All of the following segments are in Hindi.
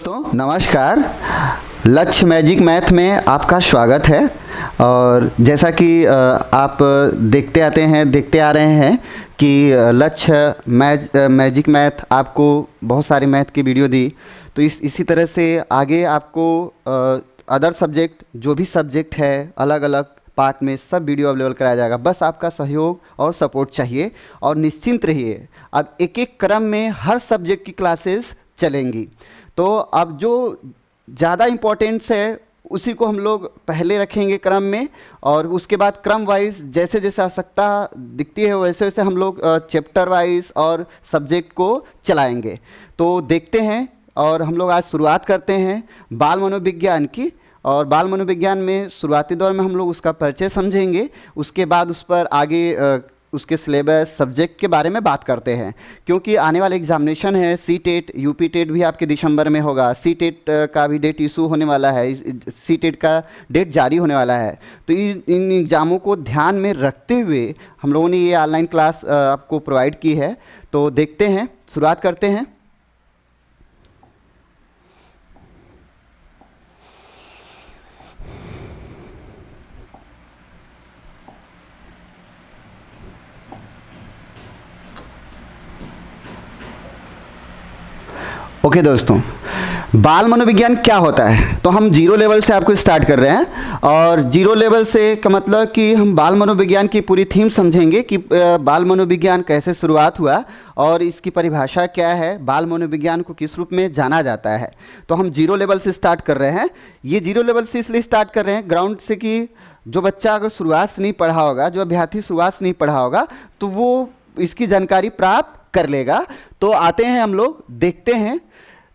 दोस्तों नमस्कार। लक्ष्य मैजिक मैथ में आपका स्वागत है। और जैसा कि आप देखते आ रहे हैं कि लक्ष्य मैजिक मैथ आपको बहुत सारे मैथ की वीडियो दी, तो इसी तरह से आगे आपको अदर सब्जेक्ट जो भी सब्जेक्ट है अलग अलग पार्ट में सब वीडियो अवेलेबल कराया जाएगा। बस आपका सहयोग और सपोर्ट चाहिए और निश्चिंत रहिए, अब एक एक क्रम में हर सब्जेक्ट की क्लासेस चलेंगी। तो अब जो ज़्यादा इम्पोर्टेंट्स है उसी को हम लोग पहले रखेंगे क्रम में, और उसके बाद क्रम वाइज जैसे जैसे आवश्यकता दिखती है वैसे वैसे हम लोग चैप्टर वाइज और सब्जेक्ट को चलाएंगे। तो देखते हैं, और हम लोग आज शुरुआत करते हैं बाल मनोविज्ञान की। और बाल मनोविज्ञान में शुरुआती दौर में हम लोग उसका परिचय समझेंगे, उसके बाद उस पर आगे उसके सिलेबस सब्जेक्ट के बारे में बात करते हैं। क्योंकि आने वाले एग्जामिनेशन है, सी टेट यूपी टेट भी आपके दिसंबर में होगा, सी टेट का भी डेट इशू होने वाला है, सी टेट का डेट जारी होने वाला है। तो इन एग्ज़ामों को ध्यान में रखते हुए हम लोगों ने ये ऑनलाइन क्लास आपको प्रोवाइड की है। तो देखते हैं, शुरुआत करते हैं। ओके दोस्तों, बाल मनोविज्ञान क्या होता है, तो हम जीरो लेवल से आपको स्टार्ट कर रहे हैं। और जीरो लेवल से का मतलब कि हम बाल मनोविज्ञान की पूरी थीम समझेंगे कि बाल मनोविज्ञान कैसे शुरुआत हुआ और इसकी परिभाषा क्या है, बाल मनोविज्ञान को किस रूप में जाना जाता है। तो हम जीरो लेवल से स्टार्ट कर रहे हैं। ये जीरो लेवल से इसलिए स्टार्ट कर रहे हैं ग्राउंड से कि जो बच्चा अगर शुरुआत से नहीं पढ़ा होगा, जो अभ्यर्थी शुरुआत से नहीं पढ़ा होगा, तो वो इसकी जानकारी प्राप्त कर लेगा। तो आते हैं हम लोग, देखते हैं।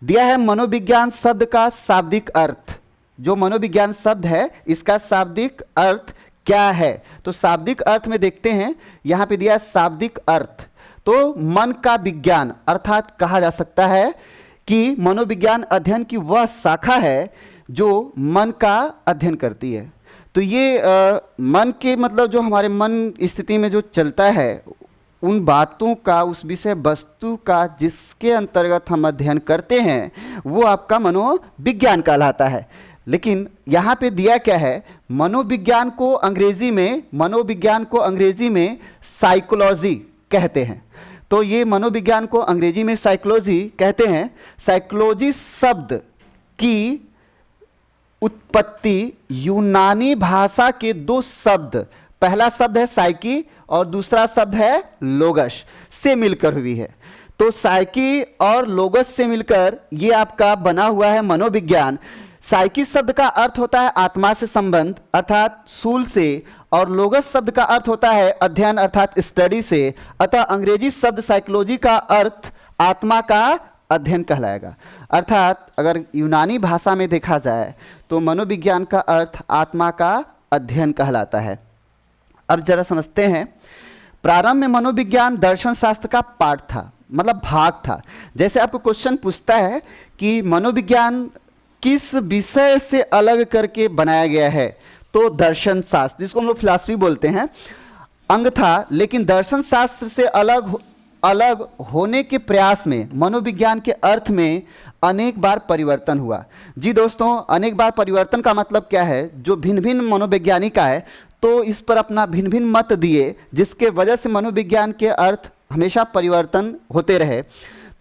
दिया है मनोविज्ञान शब्द का शाब्दिक अर्थ। जो मनोविज्ञान शब्द है इसका शाब्दिक अर्थ क्या है, तो शाब्दिक अर्थ में देखते हैं। यहाँ पे दिया है शाब्दिक अर्थ, तो मन का विज्ञान, अर्थात कहा जा सकता है कि मनोविज्ञान अध्ययन की वह शाखा है जो मन का अध्ययन करती है। तो ये मन के मतलब जो हमारे मन स्थिति में जो चलता है, उन बातों का, उस विषय वस्तु का जिसके अंतर्गत हम अध्ययन करते हैं, वो आपका मनोविज्ञान कहलाता है। लेकिन यहाँ पे दिया क्या है, मनोविज्ञान को अंग्रेजी में साइकोलॉजी कहते हैं। तो ये मनोविज्ञान को अंग्रेजी में साइकोलॉजी कहते हैं। साइकोलॉजी शब्द की उत्पत्ति यूनानी भाषा के दो शब्द, पहला शब्द है साइकी और दूसरा शब्द है लोगस, से मिलकर हुई है। तो साइकी और लोगस से मिलकर ये आपका बना हुआ है मनोविज्ञान। साइकी शब्द का अर्थ होता है आत्मा से संबंध अर्थात सूल से, और लोगस शब्द का अर्थ होता है अध्ययन अर्थात स्टडी से। अतः अंग्रेजी शब्द साइकोलॉजी का अर्थ आत्मा का अध्ययन कहलाएगा। अर्थात अगर यूनानी भाषा में देखा जाए तो मनोविज्ञान का अर्थ आत्मा का अध्ययन कहलाता है। अब जरा समझते हैं। प्रारंभ में मनोविज्ञान दर्शन शास्त्र का पार्ट था, मतलब भाग था। जैसे आपको क्वेश्चन पूछता है कि मनोविज्ञान किस विषय से अलग करके बनाया गया है, तो दर्शन शास्त्र, जिसको हम लोग फिलॉसफी बोलते हैं, अंग था। लेकिन दर्शन शास्त्र से अलग होने के प्रयास में मनोविज्ञान के अर्थ में अनेक बार परिवर्तन हुआ। जी दोस्तों, अनेक बार परिवर्तन का मतलब क्या है, जो भिन्न भिन्न मनोवैज्ञानिक आए तो इस पर अपना भिन्न भिन्न मत दिए, जिसके वजह से मनोविज्ञान के अर्थ हमेशा परिवर्तन होते रहे।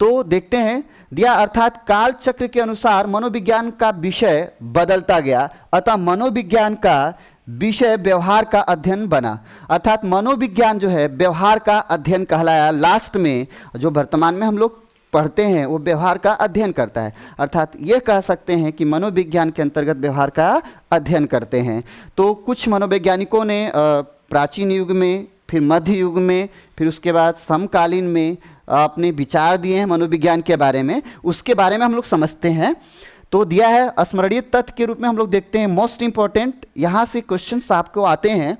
तो देखते हैं, दिया अर्थात काल चक्र के अनुसार मनोविज्ञान का विषय बदलता गया, अतः मनोविज्ञान का विषय व्यवहार का अध्ययन बना। अर्थात मनोविज्ञान जो है व्यवहार का अध्ययन कहलाया। लास्ट में जो वर्तमान में हम लोग पढ़ते हैं वो व्यवहार का अध्ययन करता है। अर्थात ये कह सकते हैं कि मनोविज्ञान के अंतर्गत व्यवहार का अध्ययन करते हैं। तो कुछ मनोवैज्ञानिकों ने प्राचीन युग में, फिर मध्य युग में, फिर उसके बाद समकालीन में अपने विचार दिए हैं मनोविज्ञान के बारे में। उसके बारे में हम लोग समझते हैं। तो दिया है स्मरणीय तथ्य के रूप में हम लोग देखते हैं मोस्ट इंपॉर्टेंट, यहाँ से क्वेश्चंस आपको आते हैं।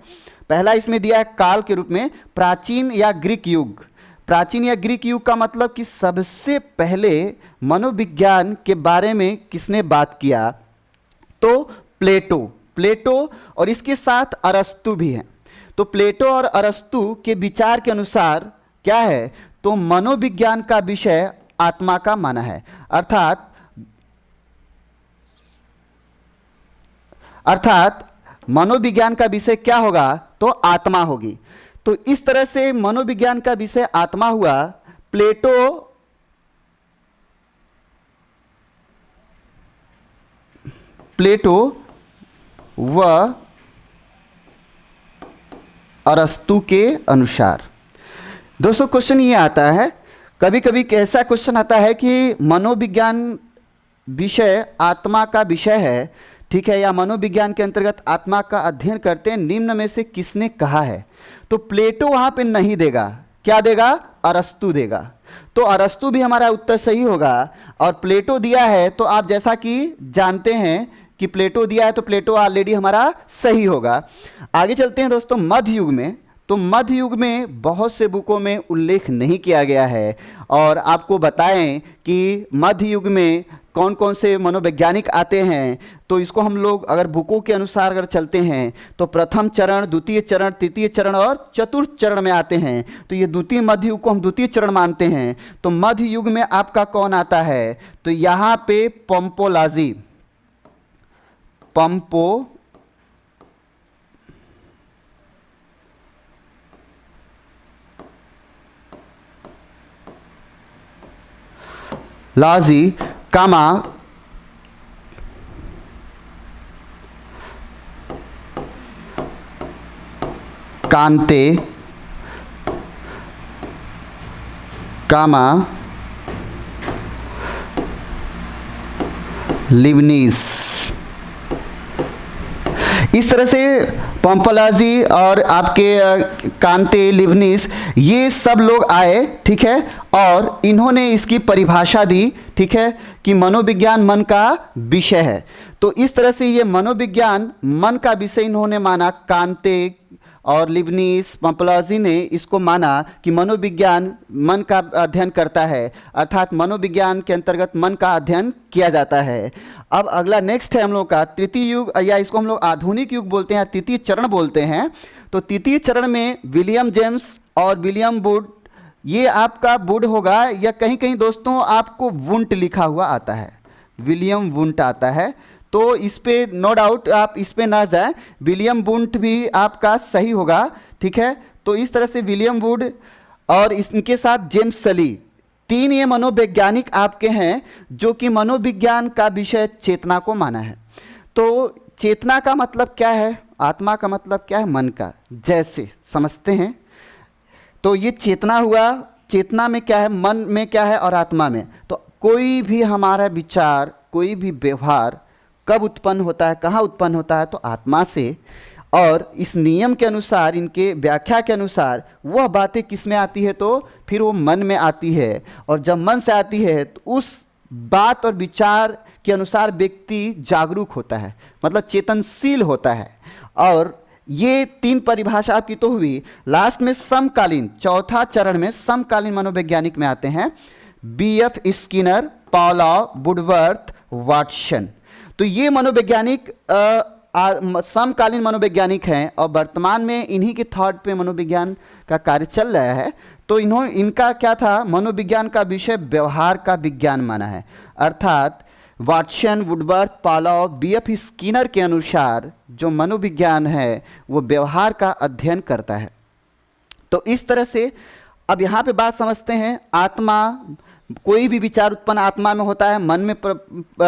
पहला इसमें दिया है काल के रूप में प्राचीन या ग्रीक युग। प्राचीन या ग्रीक युग का मतलब कि सबसे पहले मनोविज्ञान के बारे में किसने बात किया, तो प्लेटो और इसके साथ अरस्तु भी हैं। तो प्लेटो और अरस्तु के विचार के अनुसार क्या है, तो मनोविज्ञान का विषय आत्मा का माना है। अर्थात अर्थात मनोविज्ञान का विषय क्या होगा, तो आत्मा होगी। तो इस तरह से मनोविज्ञान का विषय आत्मा हुआ। प्लेटो व अरस्तु के अनुसार। दोस्तों क्वेश्चन ये आता है, कभी कभी कैसा क्वेश्चन आता है कि मनोविज्ञान विषय आत्मा का विषय है, ठीक है, या मनोविज्ञान के अंतर्गत आत्मा का अध्ययन करते हैं, निम्न में से किसने कहा है। तो प्लेटो वहां पे नहीं देगा, क्या देगा, अरस्तु देगा। तो अरस्तु भी हमारा उत्तर सही होगा। और प्लेटो दिया है तो आप जैसा कि जानते हैं कि प्लेटो दिया है तो प्लेटो ऑलरेडी हमारा सही होगा। आगे चलते हैं दोस्तों मध्य युग में। तो मध्य युग में बहुत से बुकों में उल्लेख नहीं किया गया है, और आपको बताएं कि मध्य युग में कौन कौन से मनोवैज्ञानिक आते हैं। तो इसको हम लोग अगर बुकों के अनुसार अगर चलते हैं तो प्रथम चरण, द्वितीय चरण, तृतीय चरण और चतुर्थ चरण में आते हैं। तो ये द्वितीय मध्य युग को हम द्वितीय चरण मानते हैं। तो मध्य युग में आपका कौन आता है, तो यहाँ पे पंपोलाजी, लाजी, कामा, कांते, कामा, लिबनीज। इस तरह से पंपलाजी और आपके कांते, लिबनीज, ये सब लोग आए, ठीक है, और इन्होंने इसकी परिभाषा दी, ठीक है, कि मनोविज्ञान मन का विषय है। तो इस तरह से ये मनोविज्ञान मन का विषय इन्होंने माना। कांते और लिबनीज, पंपलाजी ने इसको माना कि मनोविज्ञान मन का अध्ययन करता है, अर्थात मनोविज्ञान के अंतर्गत मन का अध्ययन किया जाता है। अब अगला नेक्स्ट है हम लोग का तृतीय युग, या इसको हम लोग आधुनिक युग बोलते हैं, तृतीय चरण बोलते हैं। तो तृतीय चरण में विलियम जेम्स और विलियम वुड, ये आपका वुड होगा, या कहीं कहीं दोस्तों आपको वुंट लिखा हुआ आता है, विलियम वुंट आता है। तो इस पे नो डाउट आप इस पे ना जाए, विलियम वुंट भी आपका सही होगा, ठीक है। तो इस तरह से विलियम वुड और इनके साथ जेम्स सली, तीन ये मनोवैज्ञानिक आपके हैं जो कि मनोविज्ञान का विषय चेतना को माना है। तो चेतना का मतलब क्या है, आत्मा का मतलब क्या है, मन का, जैसे समझते हैं। तो ये चेतना हुआ, चेतना में क्या है, मन में क्या है और आत्मा में। तो कोई भी हमारा विचार, कोई भी व्यवहार कब उत्पन्न होता है, कहाँ उत्पन्न होता है, तो आत्मा से। और इस नियम के अनुसार, इनके व्याख्या के अनुसार वह बातें किस में आती है, तो फिर वो मन में आती है। और जब मन से आती है तो उस बात और विचार के अनुसार व्यक्ति जागरूक होता है, मतलब चेतनशील होता है। और ये तीन परिभाषा आपकी तो हुई। लास्ट में समकालीन, चौथा चरण में समकालीन मनोवैज्ञानिक में आते हैं BF Skinner, Pavlov, Woodworth, Watson. तो ये मनोवैज्ञानिक समकालीन मनोवैज्ञानिक हैं, और वर्तमान में इन्हीं के थॉट पे मनोविज्ञान का कार्य चल रहा है। तो इनका क्या था, मनोविज्ञान का विषय व्यवहार का विज्ञान माना है। अर्थात Watson, Woodworth, Pavlov, BF Skinner के अनुसार जो मनोविज्ञान है वो व्यवहार का अध्ययन करता है। तो इस तरह से अब यहाँ पे बात समझते हैं। आत्मा, कोई भी विचार उत्पन्न आत्मा में होता है, मन में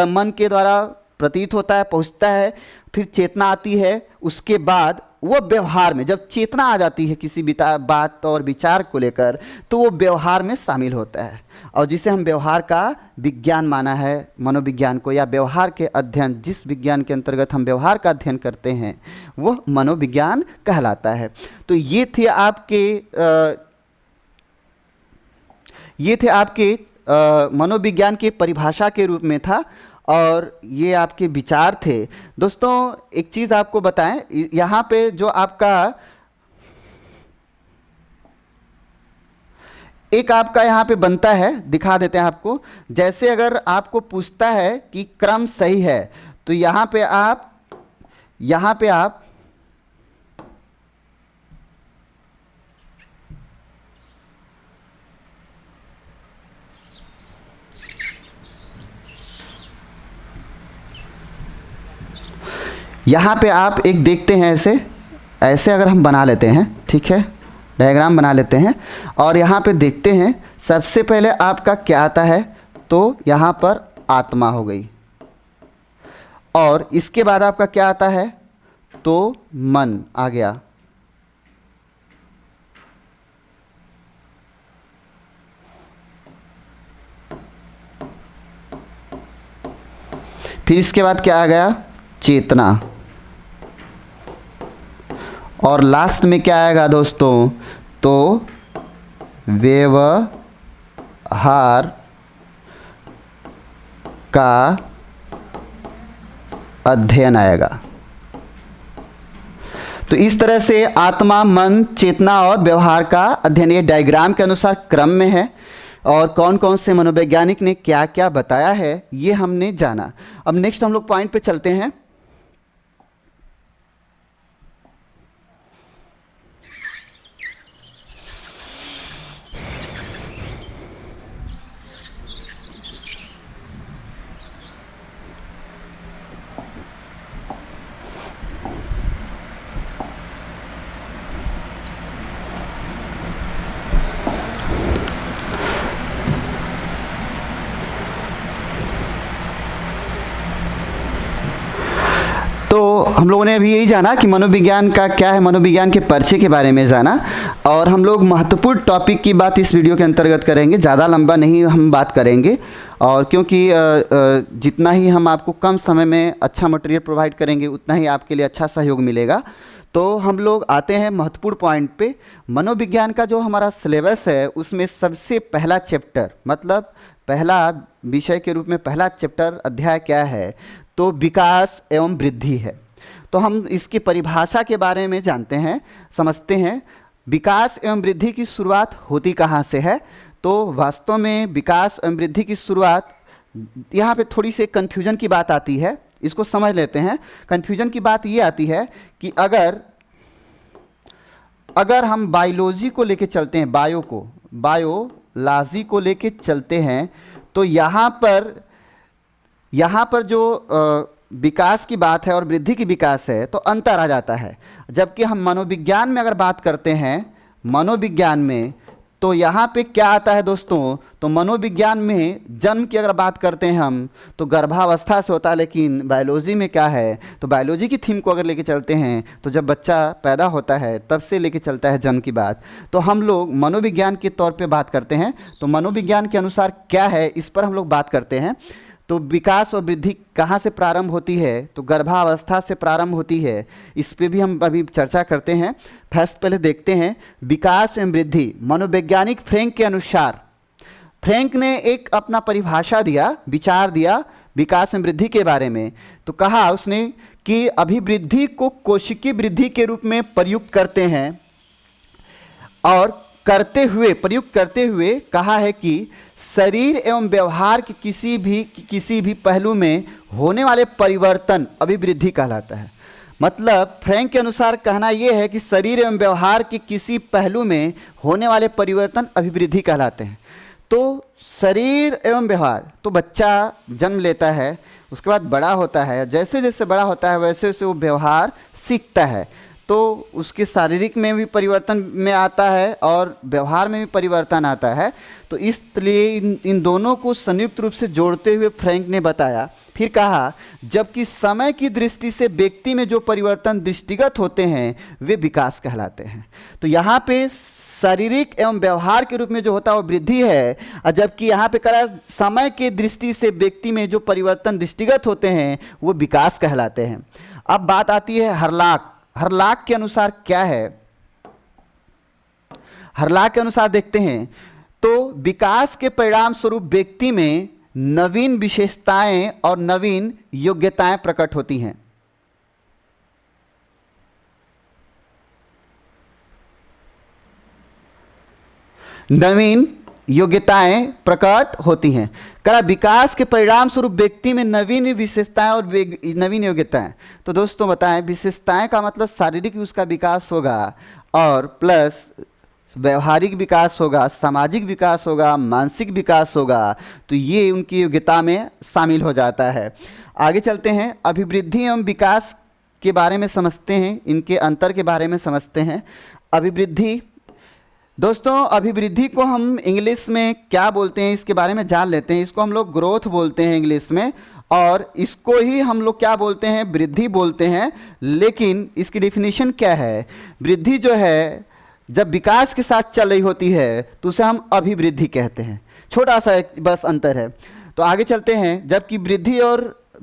मन के द्वारा प्रतीत होता है, पहुँचता है, फिर चेतना आती है, उसके बाद वो व्यवहार में, जब चेतना आ जाती है किसी बात और विचार को लेकर, तो वो व्यवहार में शामिल होता है, और जिसे हम व्यवहार का विज्ञान माना है मनोविज्ञान को, या व्यवहार के अध्ययन, जिस विज्ञान के अंतर्गत हम व्यवहार का अध्ययन करते हैं वो मनोविज्ञान कहलाता है। तो ये थे आपके मनोविज्ञान के परिभाषा के रूप में था, और ये आपके विचार थे। दोस्तों एक चीज़ आपको बताएं, यहाँ पे जो आपका एक आपका यहाँ पे बनता है, दिखा देते हैं आपको। जैसे अगर आपको पूछता है कि क्रम सही है, तो यहाँ पे आप यहाँ पे आप एक देखते हैं, ऐसे ऐसे अगर हम बना लेते हैं, ठीक है, डायग्राम बना लेते हैं और यहाँ पे देखते हैं सबसे पहले आपका क्या आता है, तो यहाँ पर आत्मा हो गई और इसके बाद आपका क्या आता है, तो मन आ गया। फिर इसके बाद क्या आ गया, चेतना, और लास्ट में क्या आएगा दोस्तों, तो व्यवहार का अध्ययन आएगा। तो इस तरह से आत्मा, मन, चेतना और व्यवहार का अध्ययन, ये डायग्राम के अनुसार क्रम में है और कौन कौन से मनोवैज्ञानिक ने क्या क्या बताया है ये हमने जाना। अब नेक्स्ट हम लोग पॉइंट पे चलते हैं। तो हम लोगों ने अभी यही जाना कि मनोविज्ञान का क्या है, मनोविज्ञान के परिचय के बारे में जाना और हम लोग महत्वपूर्ण टॉपिक की बात इस वीडियो के अंतर्गत करेंगे, ज़्यादा लंबा नहीं हम बात करेंगे और क्योंकि जितना ही हम आपको कम समय में अच्छा मटेरियल प्रोवाइड करेंगे उतना ही आपके लिए अच्छा सहयोग मिलेगा। तो हम लोग आते हैं महत्वपूर्ण पॉइंट पे। मनोविज्ञान का जो हमारा सिलेबस है उसमें सबसे पहला चैप्टर, मतलब पहला विषय के रूप में पहला चैप्टर अध्याय क्या है, तो विकास एवं वृद्धि है। तो हम इसकी परिभाषा के बारे में जानते हैं, समझते हैं। विकास एवं वृद्धि की शुरुआत होती कहाँ से है, तो वास्तव में विकास एवं वृद्धि की शुरुआत, यहाँ पे थोड़ी सी कन्फ्यूजन की बात आती है, इसको समझ लेते हैं। कन्फ्यूजन की बात ये आती है कि अगर हम बायोलॉजी को लेके चलते हैं, बायोलॉजी को लेके चलते हैं, तो यहाँ पर जो विकास की बात है और वृद्धि की विकास है तो अंतर आ जाता है। जबकि हम मनोविज्ञान में अगर बात करते हैं, मनोविज्ञान में, तो यहाँ पे क्या आता है दोस्तों, तो मनोविज्ञान में जन्म की अगर बात करते हैं हम तो गर्भावस्था से होता है, लेकिन बायोलॉजी में क्या है, तो बायोलॉजी की थीम को अगर लेके चलते हैं तो जब बच्चा पैदा होता है तब से लेके चलता है जन्म की बात। तो हम लोग मनोविज्ञान के तौर पे बात करते हैं, तो मनोविज्ञान के अनुसार क्या है इस पर हम लोग बात करते हैं। तो विकास और वृद्धि कहाँ से प्रारंभ होती है, तो गर्भावस्था से प्रारंभ होती है। इस पे भी हम अभी चर्चा करते हैं। फर्स्ट पहले देखते हैं विकास एवं वृद्धि। मनोवैज्ञानिक फ्रैंक के अनुसार, फ्रैंक ने एक अपना परिभाषा दिया, विचार दिया विकास एवं वृद्धि के बारे में। तो कहा उसने कि अभिवृद्धि को कोशिकीय वृद्धि के रूप में प्रयुक्त करते हैं और प्रयुक्त करते हुए कहा है कि शरीर एवं व्यवहार के किसी भी पहलू में होने वाले परिवर्तन अभिवृद्धि कहलाता है। मतलब फ्रैंक के अनुसार कहना यह है कि शरीर एवं व्यवहार के किसी पहलू में होने वाले परिवर्तन अभिवृद्धि कहलाते हैं। तो शरीर एवं व्यवहार, तो बच्चा जन्म लेता है, उसके बाद बड़ा होता है, जैसे जैसे बड़ा होता है वैसे वैसे वो व्यवहार सीखता है, तो उसके शारीरिक में भी परिवर्तन में आता है और व्यवहार में भी परिवर्तन आता है। तो इसलिए इन दोनों को संयुक्त रूप से जोड़ते हुए फ्रैंक ने बताया। फिर कहा जबकि समय की दृष्टि से व्यक्ति में जो परिवर्तन दृष्टिगत होते हैं वे विकास कहलाते हैं। तो यहाँ पे शारीरिक एवं व्यवहार के रूप में जो होता है वो वृद्धि है, और जबकि यहाँ पे कहा समय की दृष्टि से व्यक्ति में जो परिवर्तन दृष्टिगत होते हैं वो विकास कहलाते हैं। अब बात आती है हरलाक के अनुसार क्या है। हरलाक के अनुसार देखते हैं तो विकास के परिणाम स्वरूप व्यक्ति में नवीन विशेषताएं और नवीन योग्यताएं प्रकट होती हैं। नवीन योग्यताएं प्रकट होती हैं। कहा विकास के परिणाम स्वरूप व्यक्ति में नवीन विशेषताएं और नवीन योग्यताएं। तो दोस्तों बताएं, विशेषताएं का मतलब शारीरिक उसका विकास होगा और प्लस व्यवहारिक विकास होगा, सामाजिक विकास होगा, मानसिक विकास होगा। तो ये उनकी योग्यता में शामिल हो जाता है। आगे चलते हैं। अभिवृद्धि एवं विकास के बारे में समझते हैं, इनके अंतर के बारे में समझते हैं। अभिवृद्धि, दोस्तों अभिवृद्धि को हम इंग्लिश में क्या बोलते हैं इसके बारे में जान लेते हैं। इसको हम लोग ग्रोथ बोलते हैं इंग्लिश में, और इसको ही हम लोग क्या बोलते हैं, वृद्धि बोलते हैं। लेकिन इसकी डिफिनीशन क्या है? वृद्धि जो है जब विकास के साथ चल रही होती है तो उसे हम अभिवृद्धि कहते हैं। छोटा सा एक बस अंतर है। तो आगे चलते हैं। जबकि वृद्धि और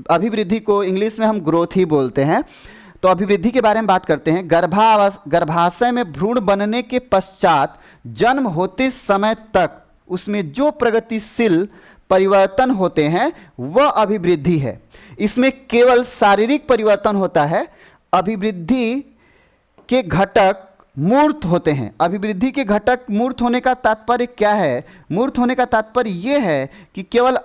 अभिवृद्धि को इंग्लिश में हम ग्रोथ ही बोलते हैं। तो अभिवृद्धि के बारे में बात करते हैं। गर्भाशय में भ्रूण बनने के पश्चात जन्म होते समय तक उसमें जो प्रगतिशील परिवर्तन होते हैं वह अभिवृद्धि है। इसमें केवल शारीरिक परिवर्तन होता है। अभिवृद्धि के घटक मूर्त होते हैं। अभिवृद्धि के घटक मूर्त होने का तात्पर्य क्या है? मूर्त होने का तात्पर्य यह है कि केवल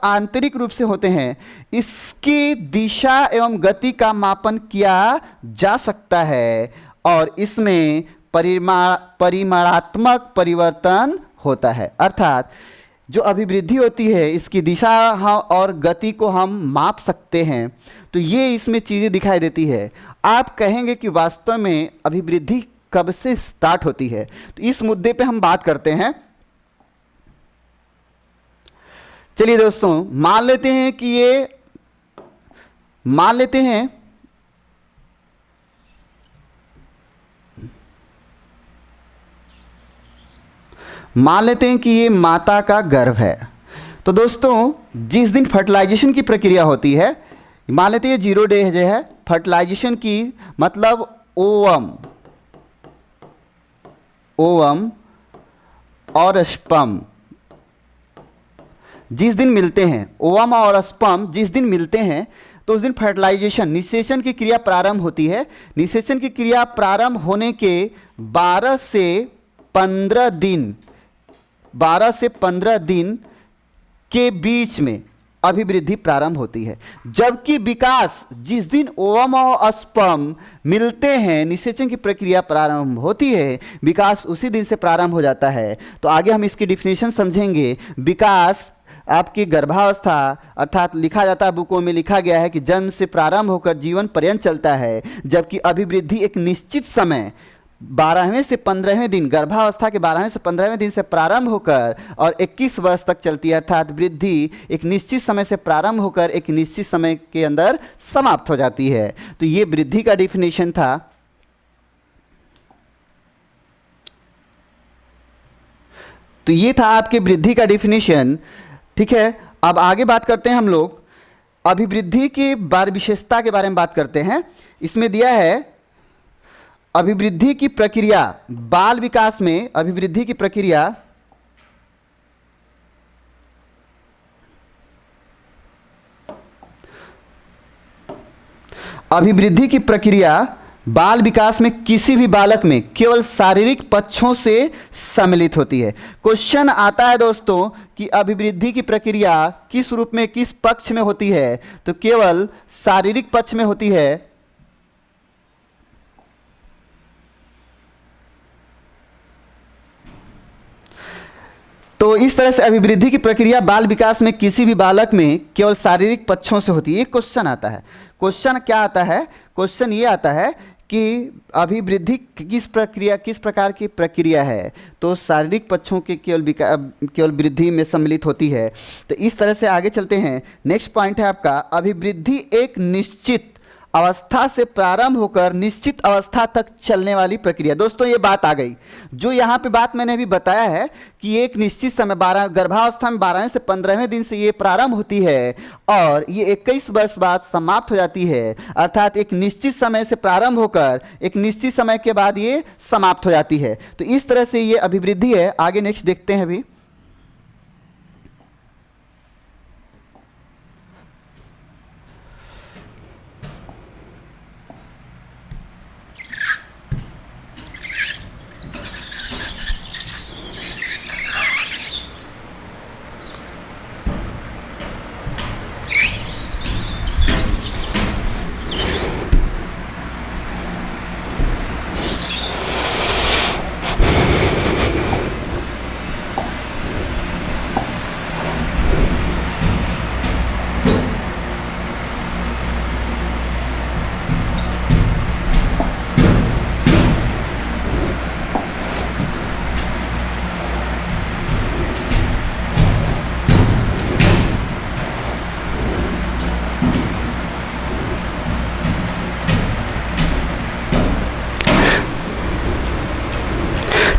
आंतरिक रूप से होते हैं। इसकी दिशा एवं गति का मापन किया जा सकता है और इसमें परिमाणात्मक परिवर्तन होता है। अर्थात जो अभिवृद्धि होती है इसकी दिशा और गति को हम माप सकते हैं। तो ये इसमें चीज़ें दिखाई देती है। आप कहेंगे कि वास्तव में अभिवृद्धि कब से स्टार्ट होती है? तो इस मुद्दे पे हम बात करते हैं। चलिए दोस्तों, मान लेते हैं कि ये माता का गर्भ है। तो दोस्तों जिस दिन फर्टिलाइजेशन की प्रक्रिया होती है, मान लेते हैं 0 डे जो है फर्टिलाइजेशन की, मतलब ओवम और स्पर्म जिस दिन मिलते हैं, ओवम और स्पर्म जिस दिन मिलते हैं तो उस दिन फर्टिलाइजेशन, निषेचन की क्रिया प्रारंभ होती है। निषेचन की क्रिया प्रारंभ होने के 12 से 15 दिन के बीच में अभिवृद्धि प्रारंभ होती है। जबकि विकास जिस दिन ओवम और स्पर्म मिलते हैं, निषेचन की प्रक्रिया प्रारंभ होती है, विकास उसी दिन से प्रारंभ हो जाता है। तो आगे हम इसकी डिफिनेशन समझेंगे। विकास आपकी गर्भावस्था, अर्थात लिखा जाता है, बुकों में लिखा गया है कि जन्म से प्रारंभ होकर जीवन पर्यंत चलता है। जबकि अभिवृद्धि एक निश्चित समय 12वें से 15वें दिन, गर्भावस्था के 12वें से 15वें दिन से प्रारंभ होकर और 21 वर्ष तक चलती है। अर्थात वृद्धि एक निश्चित समय से प्रारंभ होकर एक निश्चित समय के अंदर समाप्त हो जाती है। तो ये वृद्धि का डिफिनेशन था। तो ये था आपके वृद्धि का डिफिनेशन। ठीक है, अब आगे बात करते हैं हम लोग अभिवृद्धि की विशेषता के बारे में बात करते हैं। इसमें दिया है अभिवृद्धि की प्रक्रिया, बाल विकास में अभिवृद्धि की प्रक्रिया बाल विकास में किसी भी बालक में केवल शारीरिक पक्षों से सम्मिलित होती है। क्वेश्चन आता है दोस्तों कि अभिवृद्धि की प्रक्रिया किस रूप में, किस पक्ष में होती है? तो केवल शारीरिक पक्ष में होती है। तो इस तरह से अभिवृद्धि की प्रक्रिया बाल विकास में किसी भी बालक में केवल शारीरिक पक्षों से होती है। एक क्वेश्चन आता है। क्वेश्चन क्या आता है? क्वेश्चन ये आता है कि अभिवृद्धि किस प्रकार की प्रक्रिया है? तो शारीरिक पक्षों के केवल वृद्धि में सम्मिलित होती है। तो इस तरह से आगे चलते हैं। नेक्स्ट पॉइंट है आपका अभिवृद्धि एक निश्चित अवस्था से प्रारंभ होकर निश्चित अवस्था तक चलने वाली प्रक्रिया। दोस्तों ये बात आ गई, जो यहाँ पे बात मैंने अभी बताया है कि एक निश्चित समय गर्भावस्था में 12वें से 15वें दिन से ये प्रारंभ होती है और ये 21 वर्ष बाद समाप्त हो जाती है। अर्थात एक निश्चित समय से प्रारंभ होकर एक निश्चित समय के बाद ये समाप्त हो जाती है। तो इस तरह से ये अभिवृद्धि है। आगे नेक्स्ट देखते हैं अभी।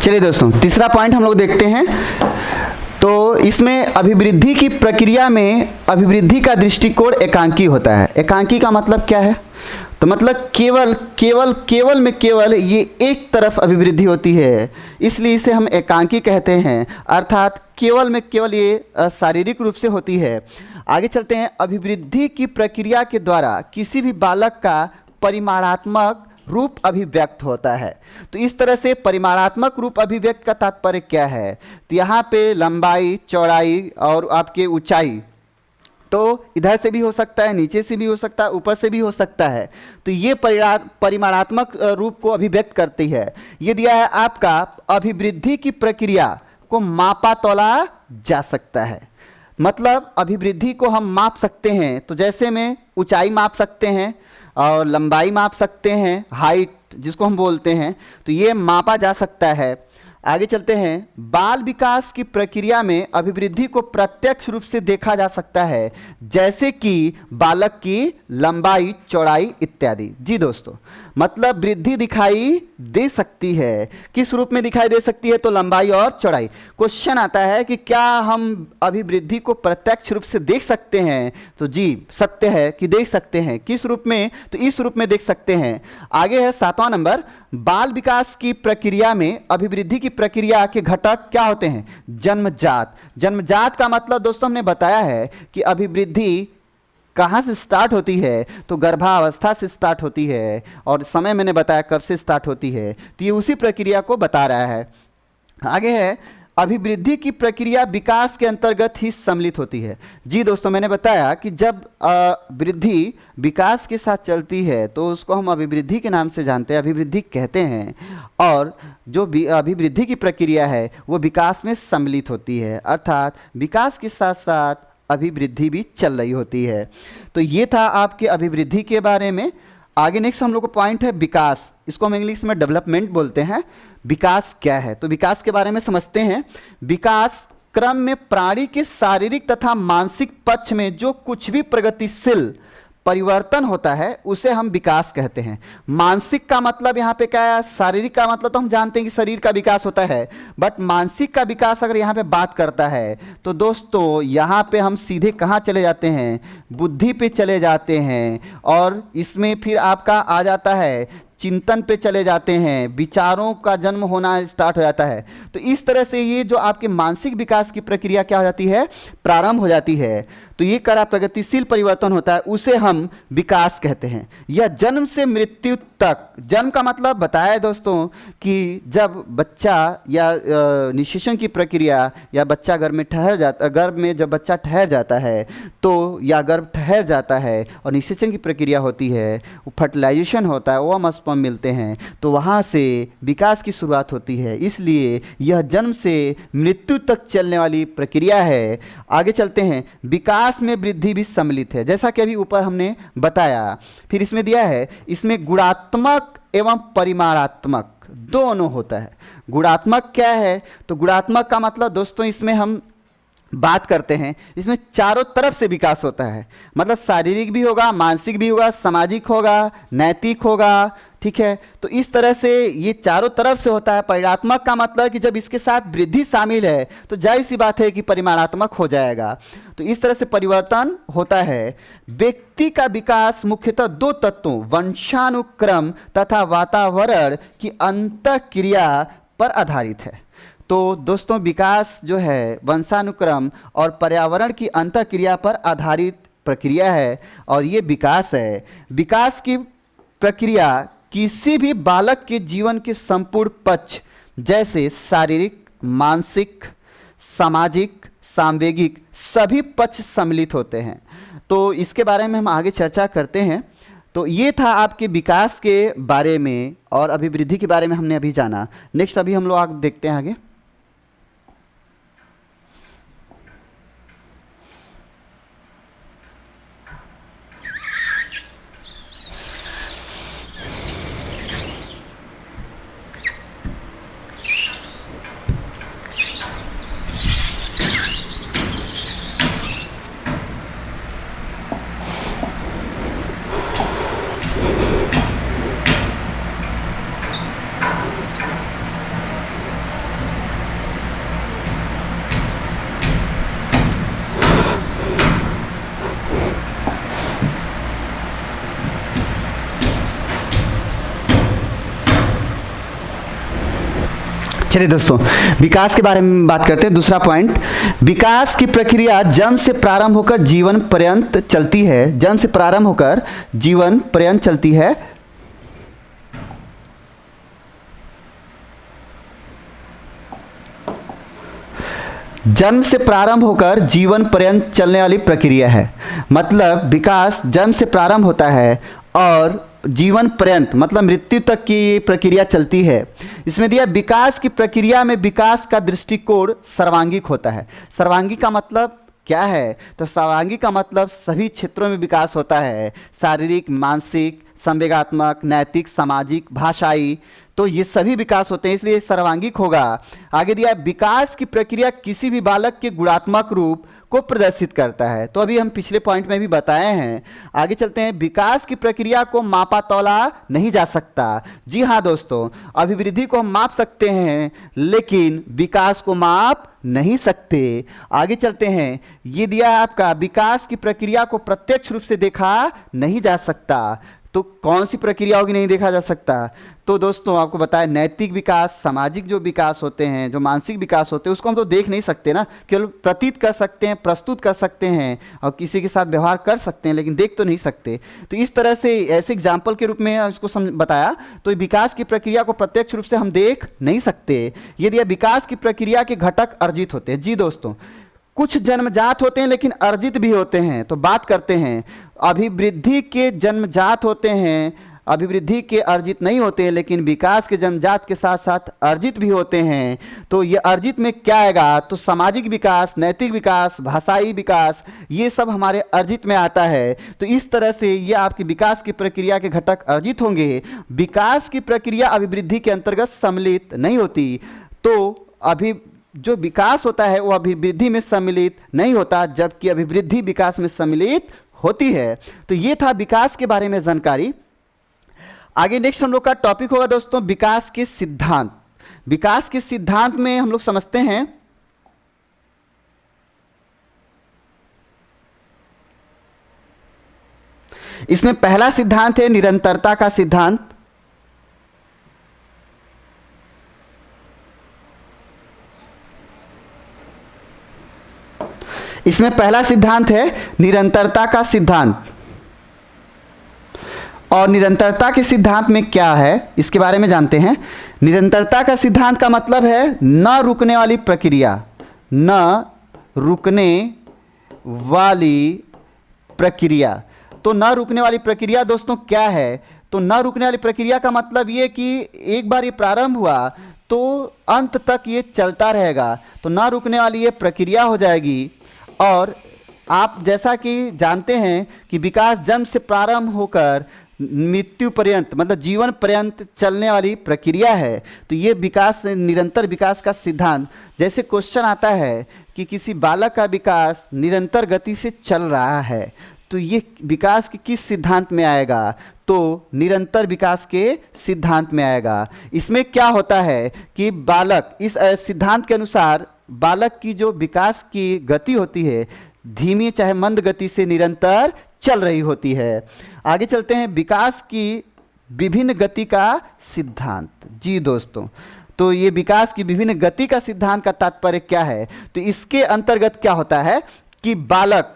चलिए दोस्तों, तीसरा पॉइंट हम लोग देखते हैं। तो इसमें अभिवृद्धि की प्रक्रिया में अभिवृद्धि का दृष्टिकोण एकांकी होता है। एकांकी का मतलब क्या है? तो मतलब केवल ये एक तरफ अभिवृद्धि होती है, इसलिए इसे हम एकांकी कहते हैं। अर्थात केवल में केवल ये शारीरिक रूप से होती है। आगे चलते हैं। अभिवृद्धि की प्रक्रिया के द्वारा किसी भी बालक का परिमाणात्मक रूप अभिव्यक्त होता है। तो इस तरह से परिमाणात्मक रूप अभिव्यक्त का तात्पर्य क्या है? तो यहाँ पे लंबाई, चौड़ाई और आपके ऊंचाई, तो इधर से भी हो सकता है, नीचे से भी हो सकता है, ऊपर से भी हो सकता है। तो ये परिमाणात्मक रूप को अभिव्यक्त करती है। ये दिया है आपका अभिवृद्धि की प्रक्रिया को मापा तोला जा सकता है। मतलब अभिवृद्धि को हम माप सकते हैं। तो जैसे में ऊंचाई माप सकते हैं और लंबाई माप सकते हैं, हाइट जिसको हम बोलते हैं, तो ये मापा जा सकता है। आगे चलते हैं। बाल विकास की प्रक्रिया में अभिवृद्धि को प्रत्यक्ष रूप से देखा जा सकता है, जैसे कि बालक की लंबाई, चौड़ाई इत्यादि। जी दोस्तों, मतलब वृद्धि दिखाई दे सकती है। किस रूप में दिखाई दे सकती है? तो लंबाई और चौड़ाई। क्वेश्चन आता है कि क्या हम अभिवृद्धि को प्रत्यक्ष रूप से देख सकते हैं? तो जी सत्य है कि देख सकते हैं। किस रूप में? तो इस रूप में देख सकते हैं। आगे है 7वां नंबर। बाल विकास की प्रक्रिया में अभिवृद्धि की प्रक्रिया के घटक क्या होते हैं? जन्मजात। जन्मजात का मतलब दोस्तों हमने बताया है कि अभिवृद्धि कहाँ से स्टार्ट होती है? तो गर्भावस्था से स्टार्ट होती है, और समय मैंने बताया कब से स्टार्ट होती है। तो ये उसी प्रक्रिया को बता रहा है। आगे है। अभिवृद्धि की प्रक्रिया विकास के अंतर्गत ही सम्मिलित होती है। जी दोस्तों, मैंने बताया कि जब वृद्धि विकास के साथ चलती है तो उसको हम अभिवृद्धि के नाम से जानते हैं, अभिवृद्धि कहते हैं। और जो अभिवृद्धि की प्रक्रिया है वो विकास में सम्मिलित होती है, अर्थात विकास के साथ साथ अभिवृद्धि भी चल रही होती है। तो ये था आपके अभिवृद्धि के बारे में। आगे नेक्स्ट हम लोग को पॉइंट है विकास। इसको हम इंग्लिश में डेवलपमेंट बोलते हैं। विकास क्या है? तो विकास के बारे में समझते हैं। विकास क्रम में प्राणी के शारीरिक तथा मानसिक पक्ष में जो कुछ भी प्रगतिशील परिवर्तन होता है उसे हम विकास कहते हैं। मानसिक का मतलब यहाँ पे क्या है? शारीरिक का मतलब तो हम जानते हैं कि शरीर का विकास होता है, बट मानसिक का विकास अगर यहाँ पे बात करता है तो दोस्तों यहाँ पे हम सीधे कहाँ चले जाते हैं? बुद्धि पे चले जाते हैं, और इसमें फिर आपका आ जाता है चिंतन पे चले जाते हैं, विचारों का जन्म होना स्टार्ट हो जाता है। तो इस तरह से ये जो आपके मानसिक विकास की प्रक्रिया क्या हो जाती है? प्रारंभ हो जाती है। तो ये करा प्रगतिशील परिवर्तन होता है, उसे हम विकास कहते हैं। यह जन्म से मृत्यु तक, जन्म का मतलब बताया दोस्तों कि जब बच्चा या निषेचन की प्रक्रिया, या बच्चा गर्भ में ठहर जाता, गर्भ में जब बच्चा ठहर जाता है तो, या गर्भ ठहर जाता है और निषेचन की प्रक्रिया होती है, फर्टिलाइजेशन होता है, वो स्पर्म मिलते हैं, तो वहाँ से विकास की शुरुआत होती है। इसलिए यह जन्म से मृत्यु तक चलने वाली प्रक्रिया है। आगे चलते हैं। विकास में वृद्धि भी सम्मिलित है, जैसा कि अभी ऊपर हमने बताया। फिर इसमें दिया है, इसमें गुणात्मक एवं परिमाणात्मक दोनों होता है। गुणात्मक क्या है? तो गुणात्मक का मतलब दोस्तों इसमें हम बात करते हैं, इसमें चारों तरफ से विकास होता है। मतलब शारीरिक भी होगा, मानसिक भी होगा, सामाजिक होगा, नैतिक होगा, ठीक है। तो इस तरह से ये चारों तरफ से होता है। परिमाणात्मक का मतलब कि जब इसके साथ वृद्धि शामिल है तो जाहिर सी बात है कि परिमाणात्मक हो जाएगा। तो इस तरह से परिवर्तन होता है। व्यक्ति का विकास मुख्यतः दो तत्वों, वंशानुक्रम तथा वातावरण की अंतःक्रिया पर आधारित है। तो दोस्तों विकास जो है वंशानुक्रम और पर्यावरण की अंतःक्रिया पर आधारित प्रक्रिया है, और ये विकास है। विकास की प्रक्रिया किसी भी बालक के जीवन के संपूर्ण पक्ष जैसे शारीरिक, मानसिक, सामाजिक, सांवेगिक सभी पक्ष सम्मिलित होते हैं। तो इसके बारे में हम आगे चर्चा करते हैं। तो ये था आपके विकास के बारे में, और अभिवृद्धि के बारे में हमने अभी जाना। नेक्स्ट अभी हम लोग देखते हैं आगे। चलिए दोस्तों, विकास के बारे में बात करते हैं। दूसरा पॉइंट, विकास की प्रक्रिया जन्म से प्रारंभ होकर जीवन पर्यंत चलती है। जन्म से प्रारंभ होकर जीवन पर्यंत चलती है। जन्म से प्रारंभ होकर जीवन पर्यंत चलने वाली प्रक्रिया है। मतलब विकास जन्म से प्रारंभ होता है और जीवन पर्यंत मतलब मृत्यु तक की प्रक्रिया चलती है। इसमें दिया विकास की प्रक्रिया में विकास का दृष्टिकोण सर्वांगीक होता है। सर्वांगी का मतलब क्या है? तो सर्वांगी का मतलब सभी क्षेत्रों में विकास होता है। शारीरिक, मानसिक, संवेगात्मक, नैतिक, सामाजिक, भाषाई, तो ये सभी विकास होते हैं, इसलिए सर्वांगीक होगा। आगे दिया विकास की प्रक्रिया किसी भी बालक के गुणात्मक रूप को प्रदर्शित करता है। तो अभी हम पिछले पॉइंट में भी बताए हैं। आगे चलते हैं, विकास की प्रक्रिया को मापा तौला नहीं जा सकता। जी हाँ दोस्तों, अभिवृद्धि को हम माप सकते हैं लेकिन विकास को माप नहीं सकते। आगे चलते हैं, ये दिया है आपका विकास की प्रक्रिया को प्रत्यक्ष रूप से देखा नहीं जा सकता। तो कौन सी प्रक्रिया होगी नहीं देखा जा सकता? तो दोस्तों आपको बताया नैतिक विकास, सामाजिक जो विकास होते हैं, जो मानसिक विकास होते हैं, उसको हम तो देख नहीं सकते ना, केवल प्रतीत कर सकते हैं, प्रस्तुत कर सकते हैं और किसी के साथ व्यवहार कर सकते हैं, लेकिन देख तो नहीं सकते। तो इस तरह से ऐसे एग्जाम्पल के रूप में इसको बताया। तो विकास की प्रक्रिया को प्रत्यक्ष रूप से हम देख नहीं सकते। यदि विकास की प्रक्रिया के घटक अर्जित होते हैं। जी दोस्तों, कुछ जन्मजात होते हैं लेकिन अर्जित भी होते हैं। तो बात करते हैं, अभिवृद्धि के जन्मजात होते हैं, अभिवृद्धि के अर्जित नहीं होते हैं, लेकिन विकास के जन्मजात के साथ साथ अर्जित भी होते हैं। तो ये अर्जित में क्या आएगा? तो सामाजिक विकास, नैतिक विकास, भाषाई विकास, ये सब हमारे अर्जित में आता है। तो इस तरह से ये आपकी विकास की प्रक्रिया के घटक अर्जित होंगे। विकास की प्रक्रिया अभिवृद्धि के अंतर्गत सम्मिलित नहीं होती। तो अभी जो विकास होता है वो अभिवृद्धि में सम्मिलित नहीं होता, जबकि अभिवृद्धि विकास में सम्मिलित होती है। तो ये था विकास के बारे में जानकारी। आगे नेक्स्ट हम लोग का टॉपिक होगा दोस्तों विकास के सिद्धांत। विकास के सिद्धांत में हम लोग समझते हैं इसमें पहला सिद्धांत है निरंतरता का सिद्धांत। इसमें पहला सिद्धांत है निरंतरता का सिद्धांत। और निरंतरता के सिद्धांत में क्या है इसके बारे में जानते हैं। निरंतरता का सिद्धांत का मतलब है न रुकने वाली प्रक्रिया। न रुकने वाली प्रक्रिया। तो न रुकने वाली प्रक्रिया दोस्तों क्या है? तो न रुकने वाली प्रक्रिया का मतलब ये कि एक बार ये प्रारंभ हुआ तो अंत तक ये चलता रहेगा। तो न रुकने वाली ये प्रक्रिया हो जाएगी। और आप जैसा कि जानते हैं कि विकास जन्म से प्रारंभ होकर मृत्यु पर्यंत मतलब जीवन पर्यंत चलने वाली प्रक्रिया है। तो ये विकास, निरंतर विकास का सिद्धांत, जैसे क्वेश्चन आता है कि किसी बालक का विकास निरंतर गति से चल रहा है, तो ये विकास के किस सिद्धांत में आएगा? तो निरंतर विकास के सिद्धांत में आएगा। इसमें क्या होता है कि बालक, इस सिद्धांत के अनुसार बालक की जो विकास की गति होती है धीमी चाहे मंद गति से निरंतर चल रही होती है। आगे चलते हैं, विकास की विभिन्न गति का सिद्धांत। जी दोस्तों, तो ये विकास की विभिन्न गति का सिद्धांत का तात्पर्य क्या है? तो इसके अंतर्गत क्या होता है कि बालक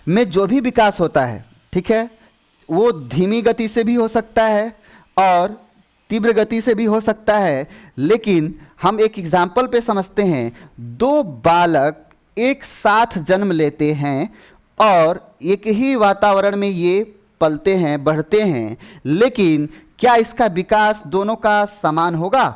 में जो भी विकास होता है, ठीक है, वो धीमी गति से भी हो सकता है और तीव्र गति से भी हो सकता है। लेकिन हम एक एग्जाम्पल पे समझते हैं। दो बालक एक साथ जन्म लेते हैं और एक ही वातावरण में ये पलते हैं, बढ़ते हैं, लेकिन क्या इसका विकास दोनों का समान होगा?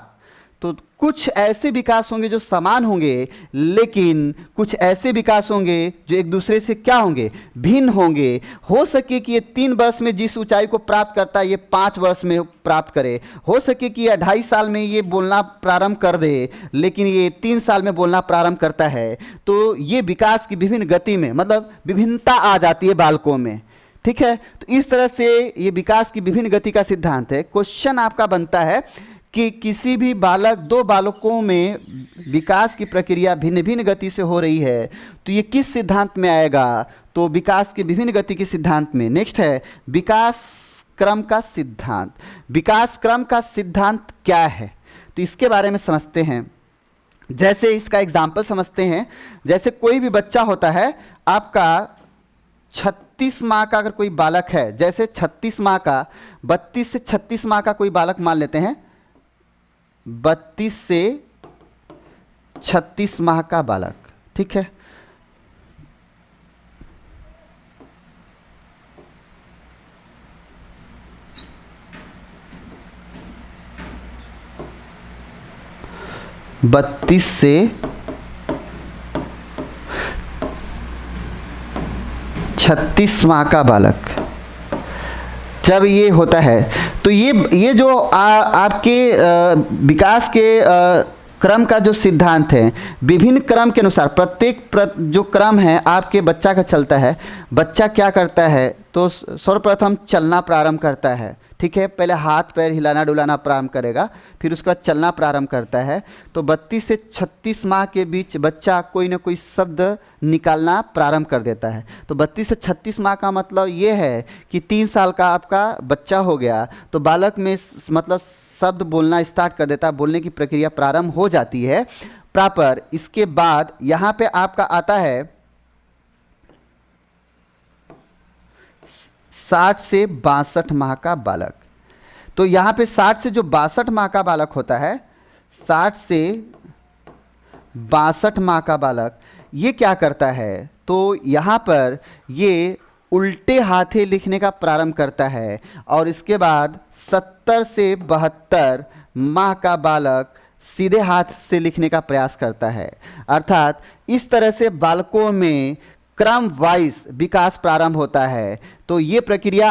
तो कुछ ऐसे विकास होंगे जो समान होंगे, लेकिन कुछ ऐसे विकास होंगे जो एक दूसरे से क्या होंगे? भिन्न होंगे। हो सके कि ये 3 वर्ष में जिस ऊंचाई को प्राप्त करता है ये 5 वर्ष में प्राप्त करे। हो सके कि ये 2.5 साल में ये बोलना प्रारंभ कर दे, लेकिन ये 3 साल में बोलना प्रारंभ करता है। तो ये विकास की विभिन्न गति में मतलब विभिन्नता आ जाती है बालकों में, ठीक है। तो इस तरह से ये विकास की विभिन्न गति का सिद्धांत है। क्वेश्चन आपका बनता है कि किसी भी बालक, 2 बालकों में विकास की प्रक्रिया भिन्न भिन्न गति से हो रही है, तो ये किस सिद्धांत में आएगा? तो विकास के विभिन्न गति के सिद्धांत में। नेक्स्ट है विकास क्रम का सिद्धांत। विकास क्रम का सिद्धांत क्या है? तो इसके बारे में समझते हैं। जैसे इसका एग्जाम्पल समझते हैं, जैसे कोई भी बच्चा होता है आपका 36 माह का अगर कोई बालक है, जैसे 36 माह का 32 से 36 माह का कोई बालक मान लेते हैं, 32 से 36 माह का बालक, ठीक है। बत्तीस से 36 माह का बालक जब ये होता है तो ये जो आपके विकास के क्रम का जो सिद्धांत है, विभिन्न क्रम के अनुसार प्रत्येक जो क्रम है आपके बच्चा का चलता है। बच्चा क्या करता है, तो सर्वप्रथम चलना प्रारंभ करता है, ठीक है। पहले हाथ पैर हिलाना डुलाना प्रारंभ करेगा, फिर उसके बाद चलना प्रारंभ करता है। तो 32 से 36 माह के बीच बच्चा कोई ना कोई शब्द निकालना प्रारंभ कर देता है। तो 32 से 36 माह का मतलब ये है कि 3 साल का आपका बच्चा हो गया तो बालक में मतलब शब्द बोलना स्टार्ट कर देता है, बोलने की प्रक्रिया प्रारंभ हो जाती है प्रॉपर। इसके बाद यहाँ पे आपका आता है 60 से 62 माह का बालक। तो यहाँ पे 60 से जो 62 माह का बालक होता है, 60 से 62 माह का बालक ये क्या करता है, तो यहाँ पर ये उल्टे हाथे लिखने का प्रारंभ करता है और इसके बाद 70 से 72 माह का बालक सीधे हाथ से लिखने का प्रयास करता है। अर्थात इस तरह से बालकों में क्रम वाइज विकास प्रारंभ होता है। तो ये प्रक्रिया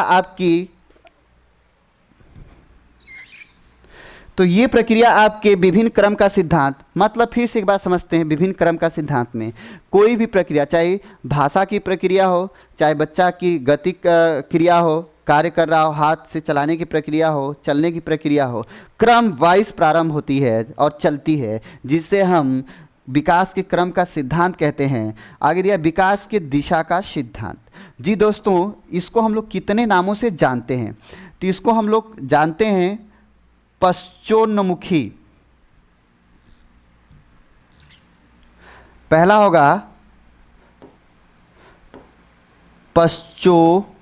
आपके विभिन्न क्रम का सिद्धांत, मतलब फिर से एक बार समझते हैं, विभिन्न क्रम का सिद्धांत में कोई भी प्रक्रिया, चाहे भाषा की प्रक्रिया हो, चाहे बच्चा की गतिक क्रिया हो, कार्य कर रहा हो, हाथ से चलाने की प्रक्रिया हो, चलने की प्रक्रिया हो, क्रम वाइज प्रारंभ होती है और चलती है, जिससे हम विकास के क्रम का सिद्धांत कहते हैं। आगे दिया विकास के दिशा का सिद्धांत। जी दोस्तों, इसको हम लोग कितने नामों से जानते हैं, तो इसको हम लोग जानते हैं पश्चोन्मुखी। पहला होगा पश्चोन्मुखी,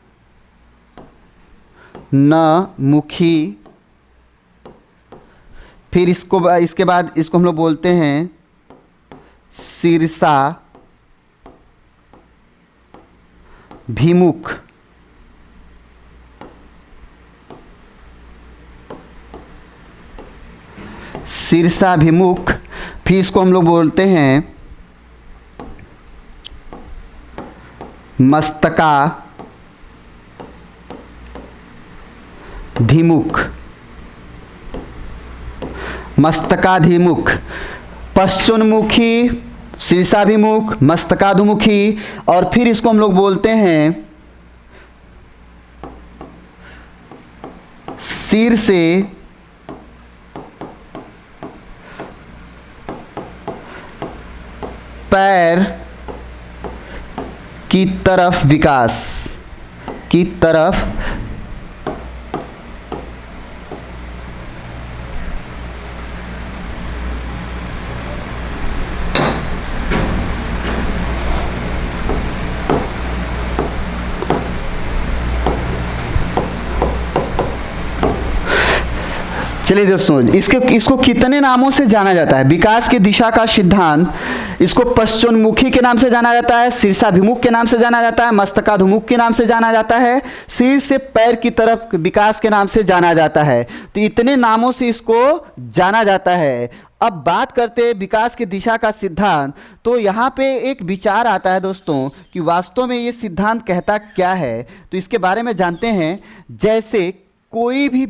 फिर इसके बाद इसको हम लोग बोलते हैं शीर्षा भिमुख। शीर्षाभिमुख, फिर इसको हम लोग बोलते हैं मस्तकाधिमुख। मस्तकाधिमुख, पश्चोन्मुखी, शीर्षाभिमुख, मस्तकाभिमुखी, और फिर इसको हम लोग बोलते हैं सिर से पैर की तरफ विकास की तरफ। चलिए दोस्तों, इसको कितने नामों से जाना जाता है? विकास की दिशा का सिद्धांत, इसको पश्चोन्मुखी के नाम से जाना जाता है, शीर्षाभिमुख के नाम से जाना जाता है, मस्तकाभिमुख के नाम से जाना जाता है, सिर से पैर की तरफ विकास के नाम से जाना जाता है। तो इतने नामों से इसको जाना जाता है। अब बात करते हैं विकास की दिशा का सिद्धांत। तो यहाँ पे एक विचार आता है दोस्तों कि वास्तव में ये सिद्धांत कहता क्या है, तो इसके बारे में जानते हैं। जैसे कोई भी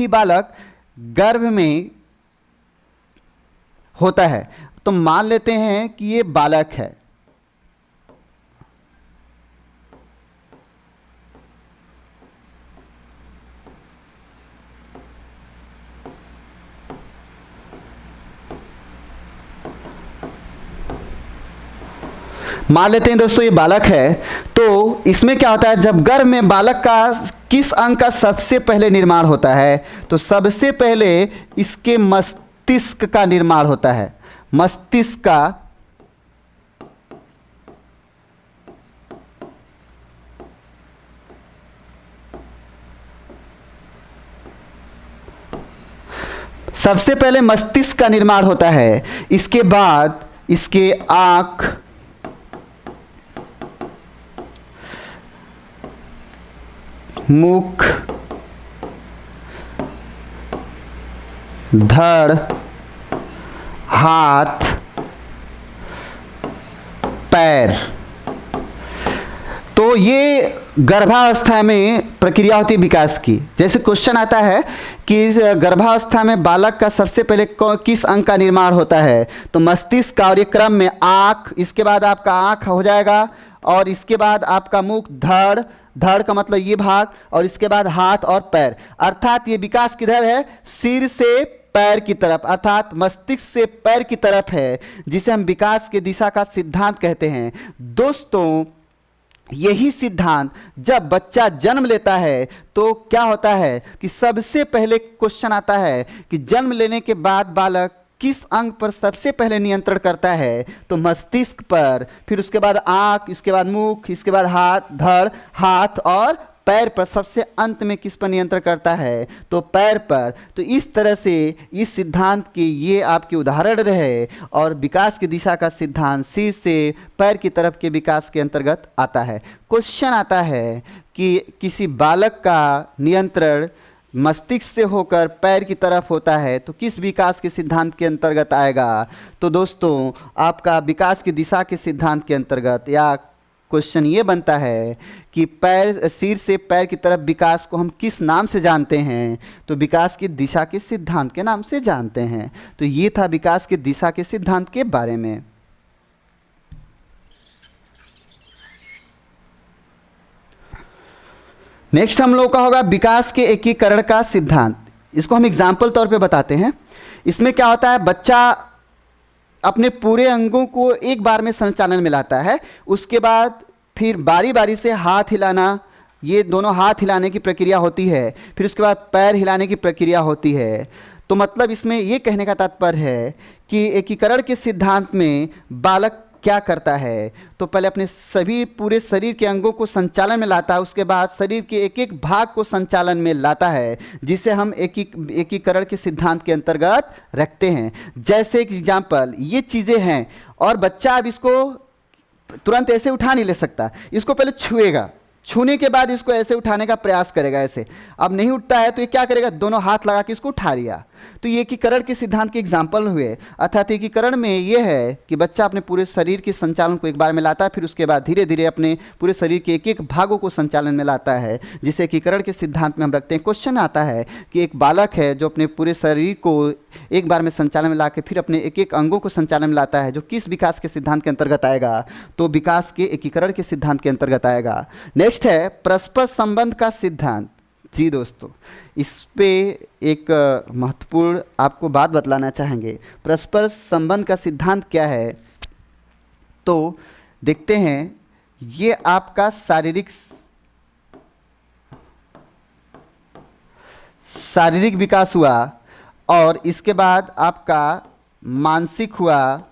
बालक गर्भ में होता है, तो मान लेते हैं कि ये बालक है। मान लेते हैं दोस्तों ये बालक है। तो इसमें क्या होता है, जब गर्भ में बालक का किस अंग का सबसे पहले निर्माण होता है? तो सबसे पहले इसके मस्तिष्क का निर्माण होता है। मस्तिष्क का सबसे पहले मस्तिष्क का निर्माण होता है। इसके बाद इसके आँख, मुख, धड़, हाथ, पैर। तो ये गर्भावस्था में प्रक्रिया होती है विकास की। जैसे क्वेश्चन आता है कि गर्भावस्था में बालक का सबसे पहले किस अंग का निर्माण होता है? तो मस्तिष्क का, और ये क्रम में आँख, इसके बाद आपका आँख हो जाएगा, और इसके बाद आपका मुख, धड़, धड़ का मतलब ये भाग, और इसके बाद हाथ और पैर। अर्थात ये विकास किधर है? सिर से पैर की तरफ, अर्थात मस्तिष्क से पैर की तरफ है, जिसे हम विकास के दिशा का सिद्धांत कहते हैं। दोस्तों, यही सिद्धांत जब बच्चा जन्म लेता है तो क्या होता है कि सबसे पहले क्वेश्चन आता है कि जन्म लेने के बाद बालक किस अंग पर सबसे पहले नियंत्रण करता है? तो मस्तिष्क पर, फिर उसके बाद आँख, इसके बाद मुख, इसके बाद हाथ, धड़, हाथ और पैर पर। सबसे अंत में किस पर नियंत्रण करता है? तो पैर पर। तो इस तरह से इस सिद्धांत के ये आपके उदाहरण रहे, और विकास की दिशा का सिद्धांत सिर से पैर की तरफ के विकास के अंतर्गत आता है। क्वेश्चन आता है कि किसी बालक का नियंत्रण मस्तिष्क से होकर पैर की तरफ होता है तो किस विकास के सिद्धांत के अंतर्गत आएगा? तो दोस्तों, आपका विकास की दिशा के सिद्धांत के अंतर्गत, या क्वेश्चन ये बनता है कि पैर, सिर से पैर की तरफ विकास को हम किस नाम से जानते हैं? तो विकास की दिशा के सिद्धांत के नाम से जानते हैं। तो ये था विकास की दिशा के सिद्धांत के बारे में। नेक्स्ट हम लोग का होगा विकास के एकीकरण का सिद्धांत। इसको हम एग्जाम्पल तौर पे बताते हैं। इसमें क्या होता है, बच्चा अपने पूरे अंगों को एक बार में संचालन में लाता है, उसके बाद फिर बारी बारी से हाथ हिलाना, ये दोनों हाथ हिलाने की प्रक्रिया होती है, फिर उसके बाद पैर हिलाने की प्रक्रिया होती है। तो मतलब इसमें ये कहने का तात्पर्य है कि एकीकरण के सिद्धांत में बालक क्या करता है? तो पहले अपने सभी पूरे शरीर के अंगों को संचालन में लाता है, उसके बाद शरीर के एक एक भाग को संचालन में लाता है, जिसे हम एकीकरण के सिद्धांत के अंतर्गत रखते हैं। जैसे एक एग्जाम्पल, ये चीज़ें हैं और बच्चा अब इसको तुरंत ऐसे उठा नहीं ले सकता, इसको पहले छुएगा, छूने के बाद इसको ऐसे उठाने का प्रयास करेगा, ऐसे। अब नहीं उठता है तो ये क्या करेगा? दोनों हाथ लगा के इसको उठा लिया। तो ये एकीकरण के सिद्धांत के एग्जाम्पल हुए। अर्थात एकीकरण में ये है कि बच्चा अपने पूरे शरीर के संचालन को एक बार में लाता है, फिर उसके बाद धीरे धीरे अपने पूरे शरीर के एक एक भागों को संचालन में लाता है, जिसे एकीकरण के सिद्धांत में हम रखते हैं। क्वेश्चन आता है कि एक बालक है जो अपने पूरे शरीर को एक बार में संचालन में ला के फिर अपने एक एक अंगों को संचालन में लाता है, जो किस विकास के सिद्धांत के अंतर्गत आएगा? तो विकास के एकीकरण के सिद्धांत के अंतर्गत आएगा। नेक्स्ट है परस्पर संबंध का सिद्धांत। जी दोस्तों, इस पे एक महत्वपूर्ण आपको बात बतलाना चाहेंगे। परस्पर संबंध का सिद्धांत क्या है? तो देखते हैं, ये आपका शारीरिक विकास हुआ, और इसके बाद आपका मानसिक हुआ,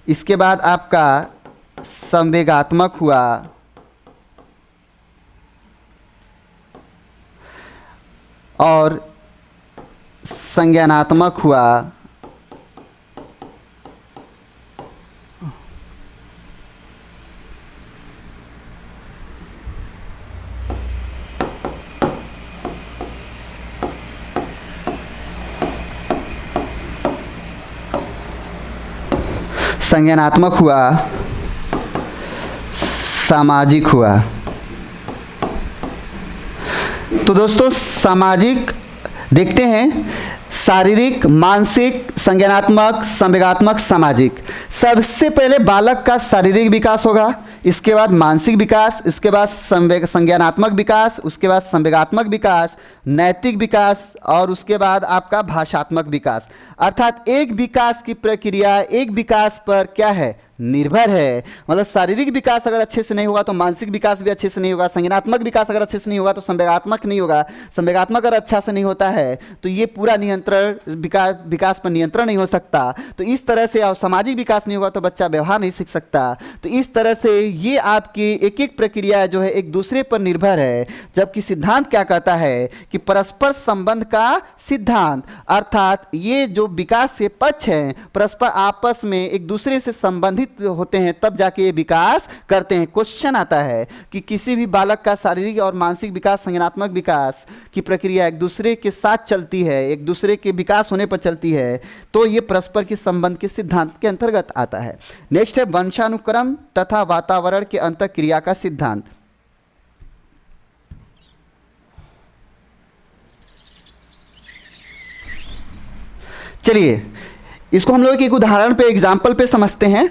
इसके बाद आपका संवेगात्मक हुआ, और संज्ञानात्मक हुआ, संज्ञानात्मक हुआ, सामाजिक हुआ। तो दोस्तों, सामाजिक देखते हैं, शारीरिक, मानसिक, संज्ञानात्मक, संवेगात्मक, सामाजिक। सबसे पहले बालक का शारीरिक विकास होगा, इसके बाद मानसिक विकास, इसके बाद संज्ञानात्मक विकास, उसके बाद संवेगात्मक विकास, नैतिक विकास, और उसके बाद आपका भाषात्मक विकास। अर्थात एक विकास की प्रक्रिया एक विकास पर क्या है? निर्भर है। मतलब शारीरिक विकास अगर अच्छे से नहीं होगा तो मानसिक विकास भी अच्छे से नहीं होगा, संज्ञानात्मक विकास अगर अच्छे से नहीं होगा तो संवेगात्मक नहीं होगा, संवेगात्मक अगर अच्छा से नहीं होता है तो ये पूरा नियंत्रण विकास पर नियंत्रण नहीं हो सकता। तो इस तरह से, और सामाजिक विकास नहीं होगा तो बच्चा व्यवहार नहीं सीख सकता। तो इस तरह से ये आपकी एक एक प्रक्रिया जो है एक दूसरे पर निर्भर है। जबकि सिद्धांत क्या कहता है कि परस्पर संबंध का सिद्धांत, अर्थात ये जो विकास के पक्ष हैं परस्पर आपस में एक दूसरे से संबंधित होते हैं तब जाके ये विकास करते हैं। क्वेश्चन आता है कि किसी भी बालक का शारीरिक और मानसिक विकास, संज्ञानात्मक विकास की प्रक्रिया एक दूसरे के साथ चलती है, एक दूसरे के विकास होने पर चलती है, तो ये परस्पर के संबंध के सिद्धांत के अंतर्गत आता है। नेक्स्ट है वंशानुक्रम तथा वातावरण के अंतःक्रिया का सिद्धांत। चलिए इसको हम लोग एक उदाहरण पे, एग्जाम्पल पे समझते हैं।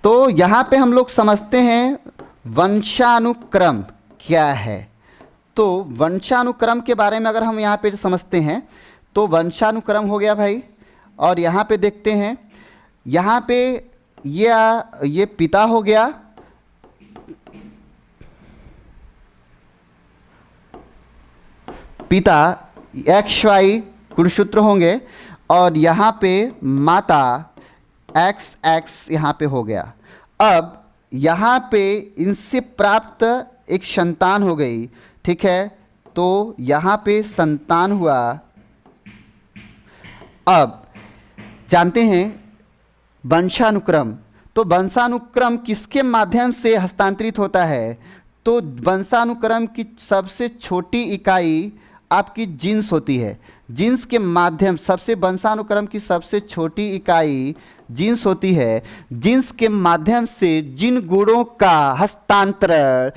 तो यहाँ पे हम लोग समझते हैं वंशानुक्रम क्या है। तो वंशानुक्रम के बारे में अगर हम यहाँ पे समझते हैं तो वंशानुक्रम हो गया भाई, और यहाँ पे देखते हैं, यहाँ पे ये पिता हो गया, पिता XY गुणसूत्र होंगे, और यहाँ पे माता XX यहाँ पे हो गया। अब यहाँ पे इनसे प्राप्त एक संतान हो गई, ठीक है, तो यहाँ पे संतान हुआ। अब जानते हैं वंशानुक्रम, तो वंशानुक्रम किसके माध्यम से हस्तांतरित होता है? तो वंशानुक्रम की सबसे छोटी इकाई आपकी जीन्स होती है। जीन्स के माध्यम सबसे, वंशानुक्रम की सबसे छोटी इकाई जीन्स होती है। जीन्स के माध्यम से जिन गुणों का हस्तांतरण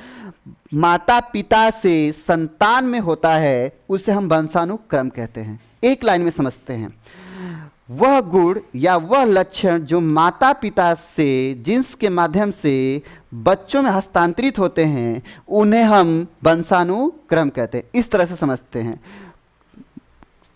माता पिता से संतान में होता है उसे हम वंशानुक्रम कहते हैं। एक लाइन में समझते हैं, वह गुण या वह लक्षण जो माता पिता से जीन्स के माध्यम से बच्चों में हस्तांतरित होते हैं उन्हें हम वंशानुक्रम कहते हैं। इस तरह से समझते हैं,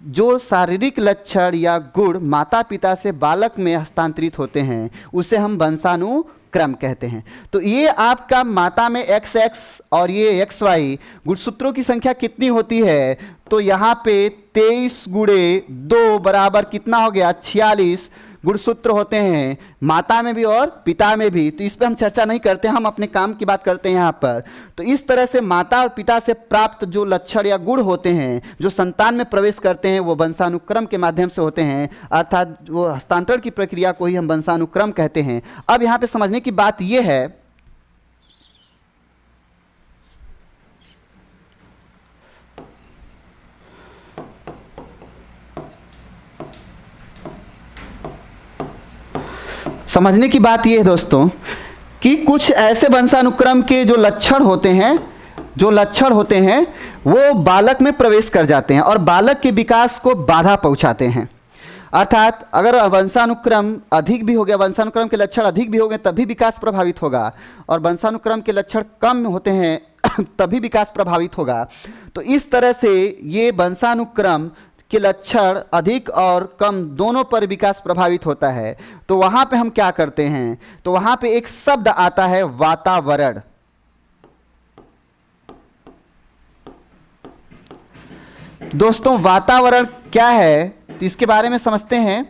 जो शारीरिक लक्षण या गुण माता पिता से बालक में हस्तांतरित होते हैं उसे हम वंशानुक्रम कहते हैं। तो ये आपका माता में XX और ये XY गुणसूत्रों की संख्या कितनी होती है? तो यहाँ पे 23 गुणे 2 बराबर कितना हो गया? 46 गुणसूत्र होते हैं माता में भी और पिता में भी। तो इस पर हम चर्चा नहीं करते, हम अपने काम की बात करते हैं यहाँ पर। तो इस तरह से माता और पिता से प्राप्त जो लक्षण या गुण होते हैं जो संतान में प्रवेश करते हैं वो वंशानुक्रम के माध्यम से होते हैं, अर्थात वो हस्तांतरण की प्रक्रिया को ही हम वंशानुक्रम कहते हैं। अब यहाँ पे समझने की बात यह है, समझने की बात यह है दोस्तों कि कुछ ऐसे वंशानुक्रम के जो लक्षण होते हैं वो बालक में प्रवेश कर जाते हैं और बालक के विकास को बाधा पहुंचाते हैं। अर्थात अगर वंशानुक्रम अधिक भी हो गया, वंशानुक्रम के लक्षण अधिक भी हो गए तभी विकास प्रभावित होगा, और वंशानुक्रम के लक्षण कम होते हैं तभी विकास प्रभावित होगा। तो इस तरह से ये वंशानुक्रम के लक्षण अधिक और कम दोनों पर विकास प्रभावित होता है। तो वहां पे हम क्या करते हैं? तो वहां पे एक शब्द आता है वातावरण। दोस्तों वातावरण क्या है तो इसके बारे में समझते हैं।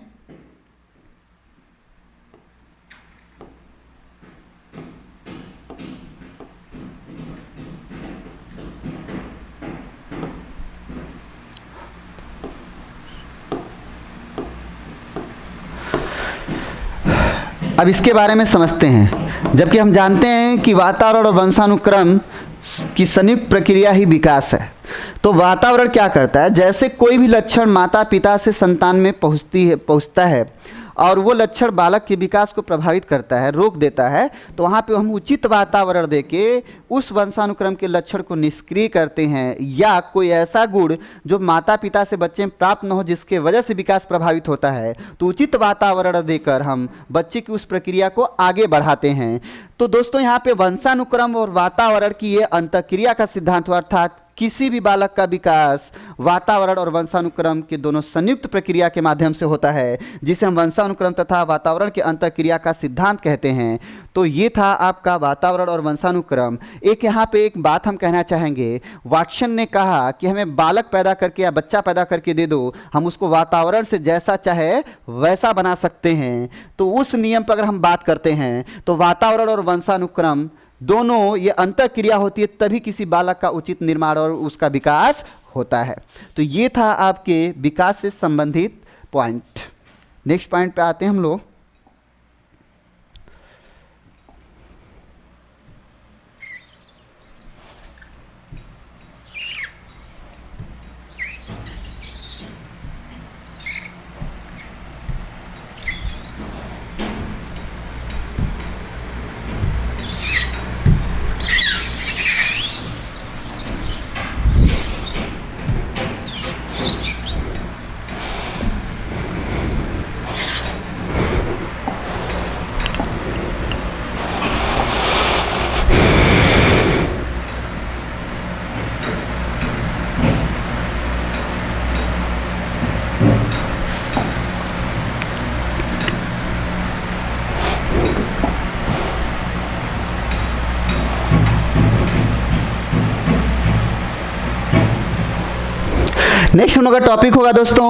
अब इसके बारे में समझते हैं। जबकि हम जानते हैं कि वातावरण और वंशानुक्रम की संयुक्त प्रक्रिया ही विकास है। तो वातावरण क्या करता है? जैसे कोई भी लक्षण माता पिता से संतान में पहुंचता है और वो लक्षण बालक के विकास को प्रभावित करता है, रोक देता है, तो वहाँ पे हम उचित वातावरण देके उस वंशानुक्रम के लक्षण को निष्क्रिय करते हैं, या कोई ऐसा गुण जो माता पिता से बच्चे में प्राप्त न हो जिसके वजह से विकास प्रभावित होता है, तो उचित वातावरण देकर हम बच्चे की उस प्रक्रिया को आगे बढ़ाते हैं। तो दोस्तों यहाँ पे वंशानुक्रम और वातावरण की ये अंतःक्रिया का सिद्धांत हुआ, अर्थात किसी भी बालक का विकास वातावरण और वंशानुक्रम के दोनों संयुक्त प्रक्रिया के माध्यम से होता है, जिसे हम वंशानुक्रम तथा वातावरण की अंतःक्रिया का सिद्धांत कहते हैं। तो ये था आपका वातावरण और वंशानुक्रम। एक यहाँ पे एक बात हम कहना चाहेंगे, वाटसन ने कहा कि हमें बालक पैदा करके या बच्चा पैदा करके दे दो, हम उसको वातावरण से जैसा चाहे वैसा बना सकते हैं। तो उस नियम पर अगर हम बात करते हैं तो वातावरण और वंशानुक्रम दोनों ये अंतःक्रिया होती है, तभी किसी बालक का उचित निर्माण और उसका विकास होता है। तो ये था आपके विकास से संबंधित पॉइंट। नेक्स्ट पॉइंट पे आते हैं हम लोग। नेक्स्ट हम लोग का टॉपिक होगा दोस्तों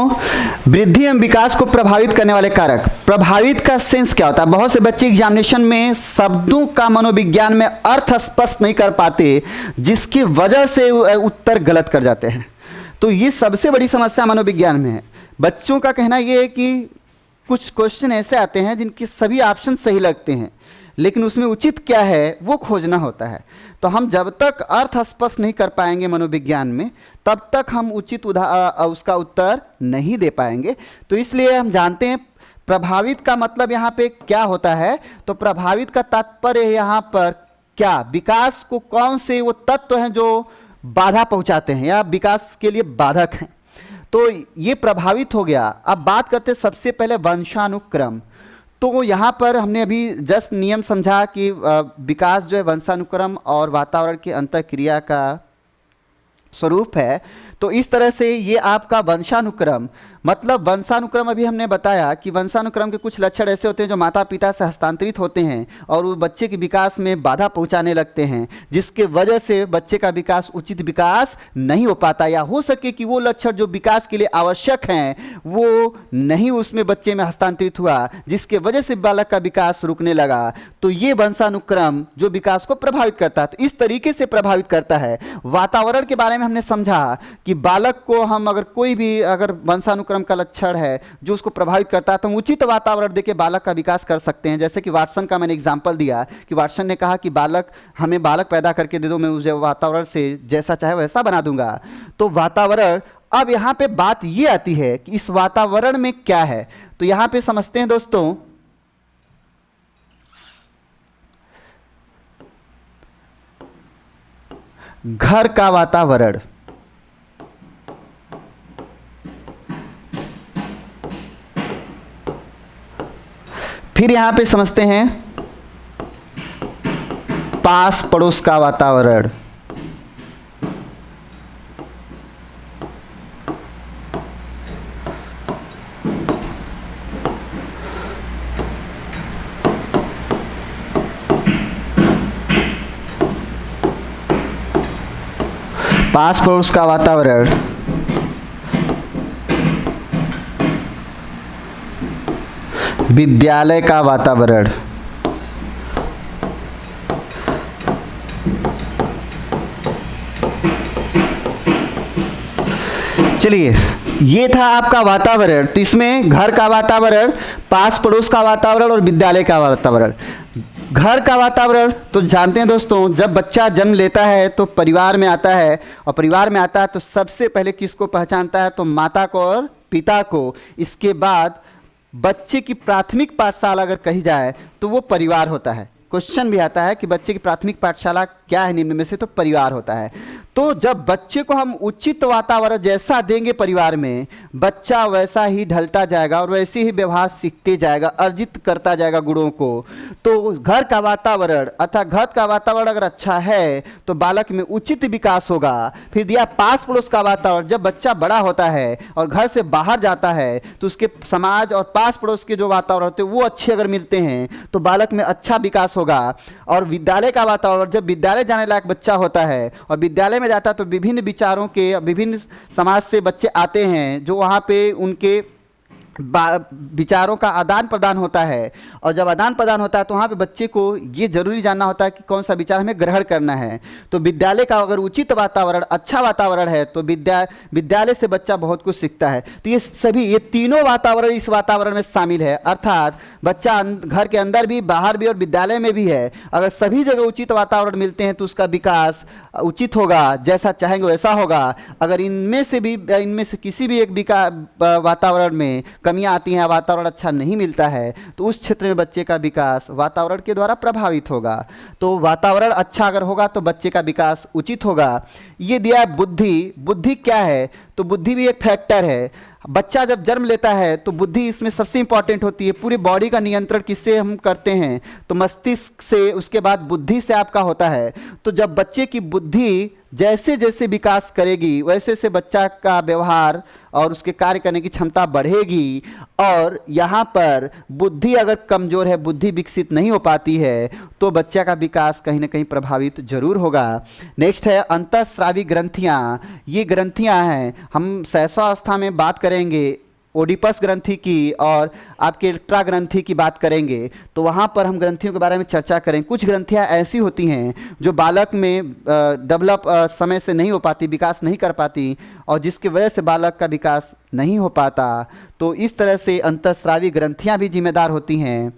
वृद्धि एवं विकास को प्रभावित करने वाले कारक। प्रभावित का सेंस क्या होता है? बहुत से बच्चे एग्जामिनेशन में शब्दों का मनोविज्ञान में अर्थ स्पष्ट नहीं कर पाते, जिसकी वजह से उत्तर गलत कर जाते हैं। तो ये सबसे बड़ी समस्या मनोविज्ञान में है। बच्चों का कहना यह है कि कुछ क्वेश्चन ऐसे आते हैं जिनके सभी ऑप्शन सही लगते हैं, लेकिन उसमें उचित क्या है वो खोजना होता है। तो हम जब तक अर्थ स्पष्ट नहीं कर पाएंगे मनोविज्ञान में, तब तक हम उचित उसका उत्तर नहीं दे पाएंगे। तो इसलिए हम जानते हैं प्रभावित का मतलब यहाँ पे क्या होता है। तो प्रभावित का तात्पर्य यहाँ पर क्या, विकास को कौन से वो तत्व हैं जो बाधा पहुँचाते हैं या विकास के लिए बाधक हैं। तो ये प्रभावित हो गया। अब बात करते हैं सबसे पहले वंशानुक्रम। तो यहाँ पर हमने अभी जस्ट नियम समझा कि विकास जो है वंशानुक्रम और वातावरण की अंतःक्रिया का स्वरूप है। तो इस तरह से ये आपका वंशानुक्रम, मतलब वंशानुक्रम अभी हमने बताया कि वंशानुक्रम के कुछ लक्षण ऐसे होते हैं जो माता पिता से हस्तांतरित होते हैं और वो बच्चे के विकास में बाधा पहुंचाने लगते हैं, जिसके वजह से बच्चे का विकास उचित विकास नहीं हो पाता, या हो सके कि वो लक्षण जो विकास के लिए आवश्यक हैं वो नहीं उसमें बच्चे में हस्तांतरित हुआ, जिसके वजह से बालक का विकास रुकने लगा। तो ये वंशानुक्रम जो विकास को प्रभावित करता है, तो इस तरीके से प्रभावित करता है। वातावरण के बारे में हमने समझा कि बालक को हम अगर कोई भी अगर वंशानुक्रम का लक्षण है जो उसको प्रभावित करता है, तो हम उचित वातावरण देके बालक का विकास कर सकते हैं। जैसे कि वाटसन का मैंने एग्जांपल दिया कि वाटसन ने कहा कि हमें बालक पैदा करके दे दो, मैं उसे वातावरण से जैसा चाहे वैसा बना दूंगा। तो वातावरण, अब यहाँ पे बात ये आती है कि इस वातावरण में क्या है। तो यहाँ पे समझते हैं दोस्तों, घर का वातावरण, फिर यहां पे समझते हैं पास पड़ोस का वातावरण, पास पड़ोस का वातावरण, विद्यालय का वातावरण, चलिए ये था आपका वातावरण। तो इसमें घर का वातावरण, पास पड़ोस का वातावरण और विद्यालय का वातावरण। घर का वातावरण तो जानते हैं दोस्तों, जब बच्चा जन्म लेता है तो परिवार में आता है, और परिवार में आता है तो सबसे पहले किसको पहचानता है, तो माता को और पिता को। इसके बाद बच्चे की प्राथमिक पाठशाला अगर कही जाए तो वो परिवार होता है। क्वेश्चन भी आता है कि बच्चे की प्राथमिक पाठशाला क्या है निम्न में से, तो परिवार होता है। तो जब बच्चे को हम उचित वातावरण जैसा देंगे परिवार में, बच्चा वैसा ही ढलता जाएगा और वैसे ही व्यवहार सीखते जाएगा, अर्जित करता जाएगा गुणों को। तो घर का वातावरण अर्थात घर का वातावरण अगर अच्छा है तो बालक में उचित विकास होगा। फिर दिया पास पड़ोस का वातावरण, जब बच्चा बड़ा होता है और घर से बाहर जाता है तो उसके समाज और पास पड़ोस के जो वातावरण होते हैं वो अच्छे अगर मिलते हैं तो बालक में अच्छा विकास होगा। और विद्यालय का वातावरण, जब विद्यालय जाने लायक बच्चा होता है और विद्यालय में जाता है तो विभिन्न विचारों के, विभिन्न समाज से बच्चे आते हैं जो वहाँ पे उनके विचारों का आदान प्रदान होता है। और जब आदान प्रदान होता है तो वहाँ पे बच्चे को ये जरूरी जानना होता है कि कौन सा विचार हमें ग्रहण करना है। तो विद्यालय का अगर उचित वातावरण, अच्छा वातावरण है तो विद्यालय से बच्चा बहुत कुछ सीखता है। तो ये तीनों वातावरण इस वातावरण में शामिल है, अर्थात बच्चा घर के अंदर भी, बाहर भी और विद्यालय में भी है। अगर सभी जगह उचित वातावरण मिलते हैं तो उसका विकास उचित होगा, जैसा चाहेंगे वैसा होगा। अगर इनमें से किसी भी एक वातावरण में कमियां आती हैं, वातावरण अच्छा नहीं मिलता है, तो उस क्षेत्र में बच्चे का विकास वातावरण के द्वारा प्रभावित होगा। तो वातावरण अच्छा अगर होगा तो बच्चे का विकास उचित होगा। ये दिया है बुद्धि। बुद्धि क्या है? तो बुद्धि भी एक फैक्टर है। बच्चा जब जन्म लेता है तो बुद्धि इसमें सबसे इंपॉर्टेंट होती है। पूरी बॉडी का नियंत्रण किससे हम करते हैं? तो मस्तिष्क से, उसके बाद बुद्धि से आपका होता है। तो जब बच्चे की बुद्धि जैसे जैसे विकास करेगी वैसे वैसे बच्चा का व्यवहार और उसके कार्य करने की क्षमता बढ़ेगी। और यहाँ पर बुद्धि अगर कमज़ोर है, बुद्धि विकसित नहीं हो पाती है, तो बच्चा का विकास कहीं ना कहीं प्रभावित जरूर होगा। नेक्स्ट है अंतःस्रावी ग्रंथियाँ। ये ग्रंथियाँ हैं, हम शैशवावस्था में बात करेंगे ओडिपस ग्रंथि की और आपके इलेक्ट्रा ग्रंथि की बात करेंगे, तो वहाँ पर हम ग्रंथियों के बारे में चर्चा करें। कुछ ग्रंथियाँ ऐसी होती हैं जो बालक में डेवलप समय से नहीं हो पाती, विकास नहीं कर पाती, और जिसकी वजह से बालक का विकास नहीं हो पाता। तो इस तरह से अंतःस्रावी ग्रंथियाँ भी जिम्मेदार होती हैं।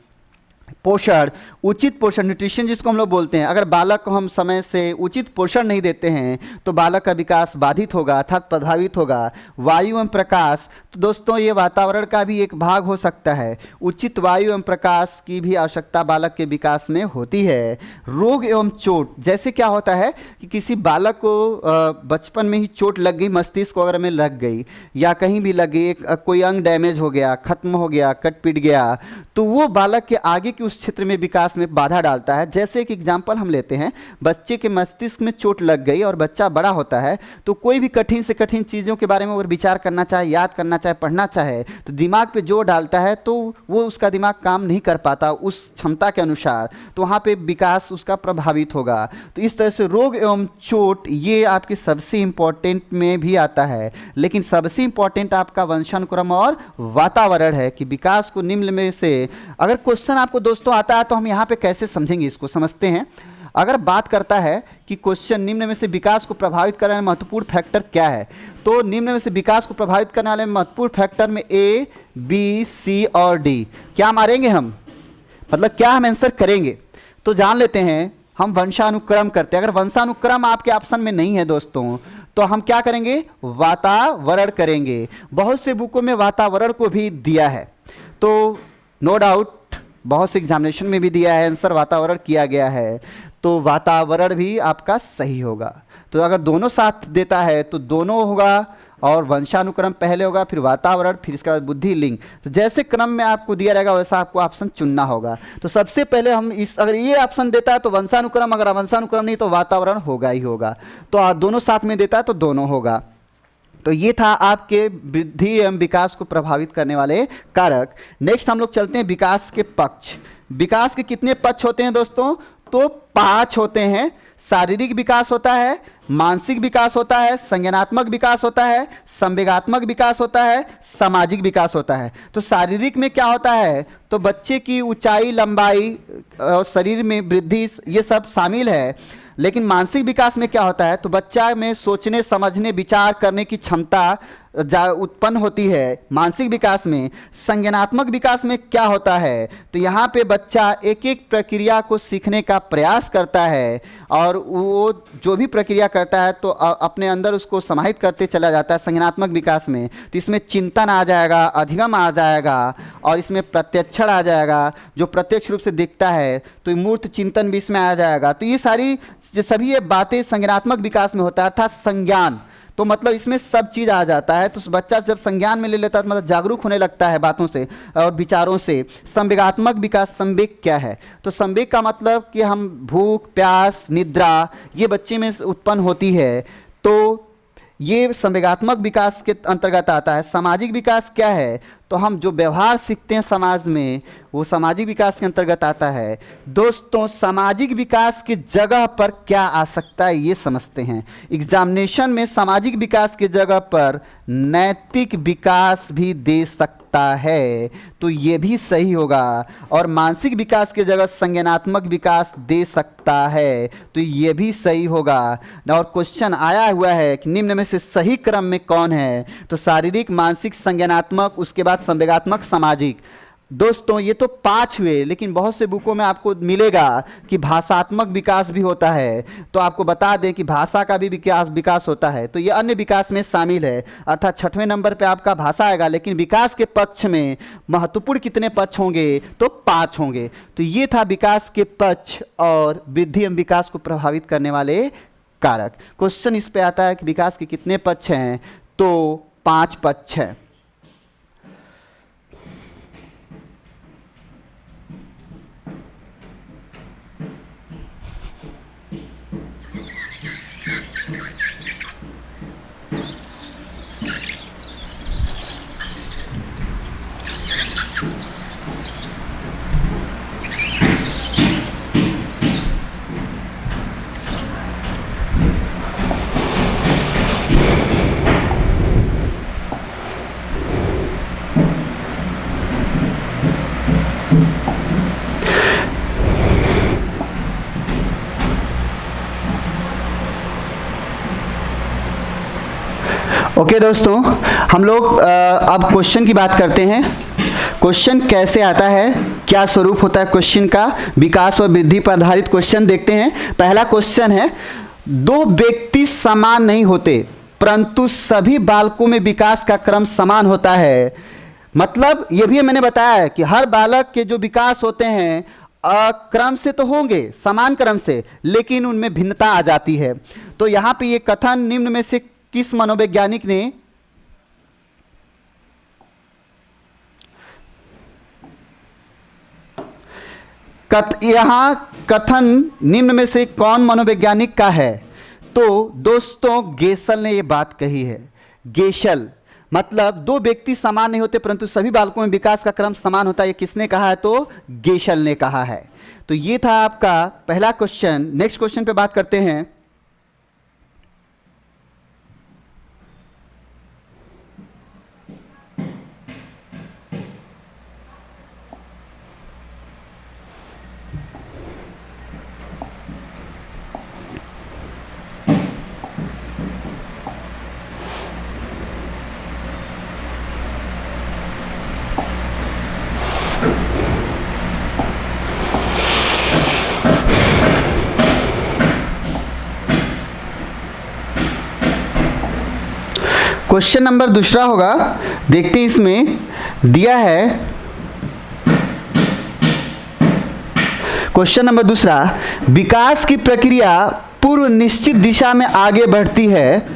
पोषण, उचित पोषण, न्यूट्रिशन जिसको हम लोग बोलते हैं, अगर बालक को हम समय से उचित पोषण नहीं देते हैं तो बालक का विकास बाधित होगा अर्थात प्रभावित होगा। वायु एवं प्रकाश, तो दोस्तों ये वातावरण का भी एक भाग हो सकता है। उचित वायु एवं प्रकाश की भी आवश्यकता बालक के विकास में होती है। रोग एवं चोट, जैसे क्या होता है कि किसी बालक को बचपन में ही चोट लग गई, मस्तिष्क वगैरह में लग गई या कहीं भी लग गई, कोई अंग डैमेज हो गया, खत्म हो गया, कट पिट गया, तो वो बालक के आगे कि उस क्षेत्र में विकास में बाधा डालता है। जैसे एक एग्जाम्पल हम लेते हैं, बच्चे के मस्तिष्क में चोट लग गई और बच्चा बड़ा होता है, तो कोई भी कठिन से कठिन चीज़ों के बारे में अगर विचार करना चाहे, याद करना चाहे, पढ़ना चाहे, तो दिमाग पे जोर डालता है तो वो उसका दिमाग काम नहीं कर पाता उस क्षमता के अनुसार, तो वहाँ पे विकास उसका प्रभावित होगा। तो इस तरह से रोग एवं चोट ये आपके सबसे इम्पोर्टेंट में भी आता है, लेकिन सबसे इम्पोर्टेंट आपका वंशानुक्रम और वातावरण है कि विकास को निम्न में से, अगर क्वेश्चन आपको दोस्तों आता है तो हम यहाँ पे कैसे समझेंगे, इसको समझते हैं। अगर बात करता है कि क्वेश्चन निम्न में से विकास को प्रभावित करने वाले महत्वपूर्ण फैक्टर क्या है, तो निम्न में से विकास को प्रभावित करने वाले महत्वपूर्ण फैक्टर में ए, बी, सी और डी क्या मारेंगे हम, मतलब क्या हम आंसर करेंगे, तो जान लेते हैं। हम वंशानुक्रम करते हैं। अगर वंशानुक्रम आपके ऑप्शन में नहीं है दोस्तों तो हम क्या करेंगे, वातावरण करेंगे। बहुत से बुकों में वातावरण को भी दिया है, तो नो डाउट बहुत से एग्जामिनेशन में भी दिया है, आंसर वातावरण किया गया है, तो वातावरण भी आपका सही होगा। तो अगर दोनों साथ देता है तो दोनों होगा, और वंशानुक्रम पहले होगा, फिर वातावरण, फिर इसके बाद बुद्धि, लिंग। तो जैसे क्रम में आपको दिया रहेगा वैसा आपको ऑप्शन चुनना होगा। तो सबसे पहले हम अगर ये ऑप्शन देता है तो वंशानुक्रम, अगर वंशानुक्रम नहीं तो वातावरण होगा ही होगा। तो दोनों साथ में देता है तो दोनों होगा। तो ये था आपके वृद्धि एवं विकास को प्रभावित करने वाले कारक। नेक्स्ट हम लोग चलते हैं विकास के पक्ष। विकास के कितने पक्ष होते हैं दोस्तों? तो 5 होते हैं। शारीरिक विकास होता है, मानसिक विकास होता है, संज्ञानात्मक विकास होता है, संवेगात्मक विकास होता है, सामाजिक विकास होता है। तो शारीरिक में क्या होता है, तो बच्चे की ऊंचाई, लंबाई और शरीर में वृद्धि ये सब शामिल है। लेकिन मानसिक विकास में क्या होता है, तो बच्चा में सोचने, समझने, विचार करने की क्षमता उत्पन्न होती है मानसिक विकास में, संज्ञानात्मक विकास में क्या होता है? तो यहाँ पे बच्चा एक एक प्रक्रिया को सीखने का प्रयास करता है और वो जो भी प्रक्रिया करता है तो अपने अंदर उसको समाहित करते चला जाता है संज्ञानात्मक विकास में। तो इसमें चिंतन आ जाएगा, अधिगम आ जाएगा और इसमें प्रत्यक्षण आ जाएगा, जो प्रत्यक्ष रूप से दिखता है, तो मूर्त चिंतन भी इसमें आ जाएगा। तो ये सभी ये बातें संज्ञानात्मक विकास में होता है, अर्थात संज्ञान। तो मतलब इसमें सब चीज़ आ जाता है। तो बच्चा जब संज्ञान में ले लेता है तो मतलब जागरूक होने लगता है बातों से और विचारों से। संवेगात्मक विकास, संवेग क्या है? तो संवेग का मतलब कि हम भूख, प्यास, निद्रा ये बच्चे में उत्पन्न होती है, तो ये संवेगात्मक विकास के अंतर्गत आता है। सामाजिक विकास क्या है? तो हम जो व्यवहार सीखते हैं समाज में, वो सामाजिक विकास के अंतर्गत आता है। दोस्तों, सामाजिक विकास की जगह पर क्या आ सकता है ये समझते हैं। एग्जामिनेशन में सामाजिक विकास की जगह पर नैतिक विकास भी दे सकता है, तो ये भी सही होगा। और मानसिक विकास की जगह संज्ञानात्मक विकास दे सकता है, तो ये भी सही होगा। और क्वेश्चन आया हुआ है कि निम्न में से सही क्रम में कौन है? तो शारीरिक, मानसिक, संज्ञानात्मक, उसके बाद संवेगात्मक, सामाजिक। दोस्तों, ये तो 5 हुए, लेकिन बहुत से बुकों में आपको मिलेगा कि भाषात्मक विकास भी होता है। तो आपको बता दें कि भाषा का भी विकास होता है, तो ये अन्य विकास में शामिल है। अर्थात 6वें नंबर पे आपका भाषा आएगा, लेकिन विकास के पक्ष में महत्वपूर्ण कितने पक्ष होंगे? तो 5 होंगे। तो ये था विकास के पक्ष और वृद्धि एवं विकास को प्रभावित करने वाले कारक। क्वेश्चन इस पे आता है कि विकास के कितने पक्ष हैं? तो 5 पक्ष हैं। ओके दोस्तों, हम लोग अब क्वेश्चन की बात करते हैं। क्वेश्चन कैसे आता है, क्या स्वरूप होता है क्वेश्चन का? विकास और वृद्धि पर आधारित क्वेश्चन देखते हैं। पहला क्वेश्चन है, 2 व्यक्ति समान नहीं होते परंतु सभी बालकों में विकास का क्रम समान होता है। मतलब ये भी मैंने बताया है कि हर बालक के जो विकास होते हैं क्रम से तो होंगे, समान क्रम से, लेकिन उनमें भिन्नता आ जाती है। तो यहाँ पे ये कथन निम्न में से किस मनोवैज्ञानिक ने यहां कथन निम्न में से कौन मनोवैज्ञानिक का है? तो दोस्तों, गेशल ने यह बात कही है। गेशल मतलब 2 व्यक्ति समान नहीं होते परंतु सभी बालकों में विकास का क्रम समान होता है, ये किसने कहा है? तो गेशल ने कहा है। तो ये था आपका पहला क्वेश्चन। नेक्स्ट क्वेश्चन पे बात करते हैं। क्वेश्चन नंबर दूसरा होगा, देखते हैं इसमें दिया है। क्वेश्चन नंबर दूसरा, विकास की प्रक्रिया पूर्व निश्चित दिशा में आगे बढ़ती है,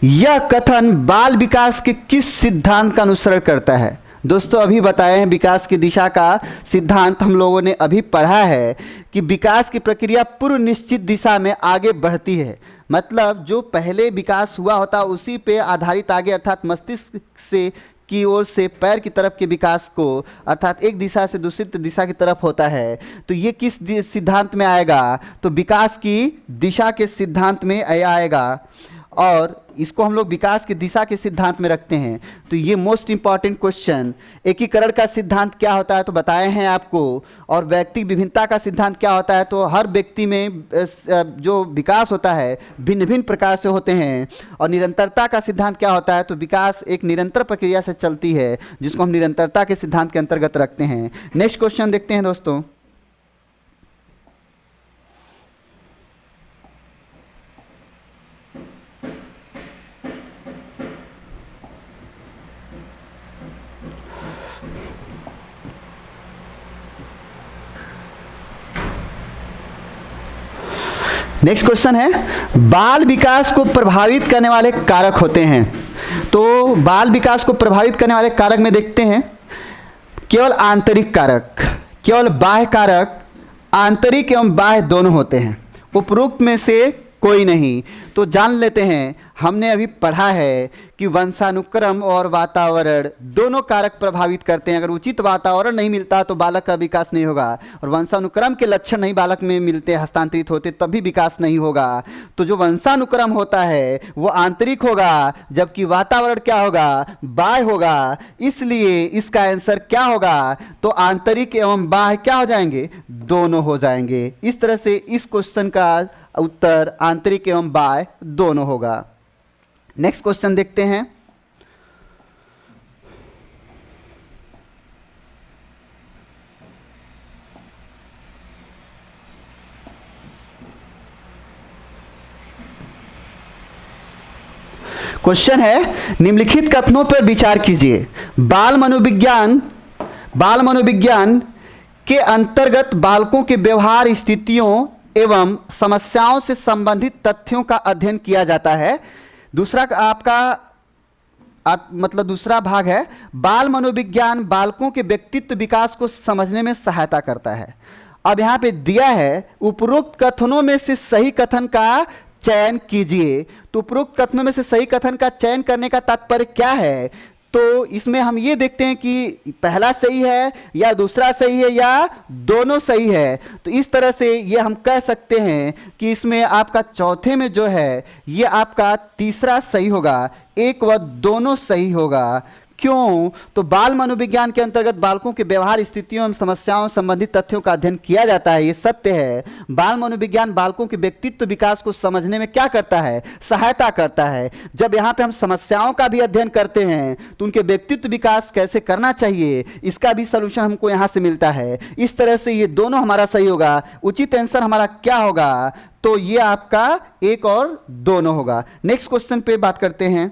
यह कथन बाल विकास के किस सिद्धांत का अनुसरण करता है? दोस्तों, अभी बताए हैं विकास की दिशा का सिद्धांत हम लोगों ने अभी पढ़ा है कि विकास की प्रक्रिया पूर्व निश्चित दिशा में आगे बढ़ती है। मतलब जो पहले विकास हुआ होता उसी पे आधारित आगे, अर्थात मस्तिष्क से की ओर से पैर की तरफ के विकास को, अर्थात एक दिशा से दूसरी दिशा की तरफ होता है। तो ये किस सिद्धांत में आएगा? तो विकास की दिशा के सिद्धांत में आएगा। और इसको हम लोग विकास की दिशा के सिद्धांत में रखते हैं। तो ये मोस्ट इंपॉर्टेंट क्वेश्चन, एकीकरण का सिद्धांत क्या होता है तो बताए हैं आपको, और व्यक्ति विभिन्नता का सिद्धांत क्या होता है, तो हर व्यक्ति में जो विकास होता है भिन्न भिन्न प्रकार से होते हैं। और निरंतरता का सिद्धांत क्या होता है, तो विकास एक निरंतर प्रक्रिया से चलती है, जिसको हम निरंतरता के सिद्धांत के अंतर्गत रखते हैं। नेक्स्ट क्वेश्चन देखते हैं दोस्तों। नेक्स्ट क्वेश्चन है, बाल विकास को प्रभावित करने वाले कारक होते हैं। तो बाल विकास को प्रभावित करने वाले कारक में देखते हैं, केवल आंतरिक कारक, केवल बाह्य कारक, आंतरिक एवं बाह्य दोनों होते हैं, उपरोक्त में से कोई नहीं। तो जान लेते हैं, हमने अभी पढ़ा है कि वंशानुक्रम और वातावरण दोनों कारक प्रभावित करते हैं। अगर उचित वातावरण नहीं मिलता तो बालक का विकास नहीं होगा, और वंशानुक्रम के लक्षण नहीं बालक में मिलते, हस्तांतरित होते, तब भी विकास नहीं होगा। तो जो वंशानुक्रम होता है वो आंतरिक होगा, जबकि वातावरण क्या होगा, बाह्य होगा। इसलिए इसका आंसर क्या होगा, तो आंतरिक एवं बाह्य क्या हो जाएंगे, दोनों हो जाएंगे। इस तरह से इस क्वेश्चन का उत्तर आंतरिक एवं बाह्य दोनों होगा। नेक्स्ट क्वेश्चन देखते हैं। क्वेश्चन है, निम्नलिखित कथनों पर विचार कीजिए। बाल मनोविज्ञान के अंतर्गत बालकों के व्यवहार, स्थितियों एवं समस्याओं से संबंधित तथ्यों का अध्ययन किया जाता है। दूसरा दूसरा भाग है, बाल मनोविज्ञान बालकों के व्यक्तित्व विकास को समझने में सहायता करता है। अब यहां पे दिया है, उपरोक्त कथनों में से सही कथन का चयन कीजिए। तो उपरोक्त कथनों में से सही कथन का चयन करने का तात्पर्य क्या है, तो इसमें हम ये देखते हैं कि पहला सही है या दूसरा सही है या दोनों सही है। तो इस तरह से ये हम कह सकते हैं कि इसमें आपका चौथे में जो है ये आपका तीसरा सही होगा, एक व दोनों सही होगा। क्यों, तो बाल मनोविज्ञान के अंतर्गत बालकों के व्यवहार, स्थितियों एवं समस्याओं संबंधित तथ्यों का अध्ययन किया जाता है, ये सत्य है। बाल मनोविज्ञान बालकों के व्यक्तित्व विकास को समझने में क्या करता है, सहायता करता है। जब यहाँ पे हम समस्याओं का भी अध्ययन करते हैं तो उनके व्यक्तित्व विकास कैसे करना चाहिए, इसका भी सलूशन हमको यहाँ से मिलता है। इस तरह से ये दोनों हमारा सही होगा। उचित आंसर हमारा क्या होगा, तो ये आपका एक और दोनों होगा। नेक्स्ट क्वेश्चन पे बात करते हैं।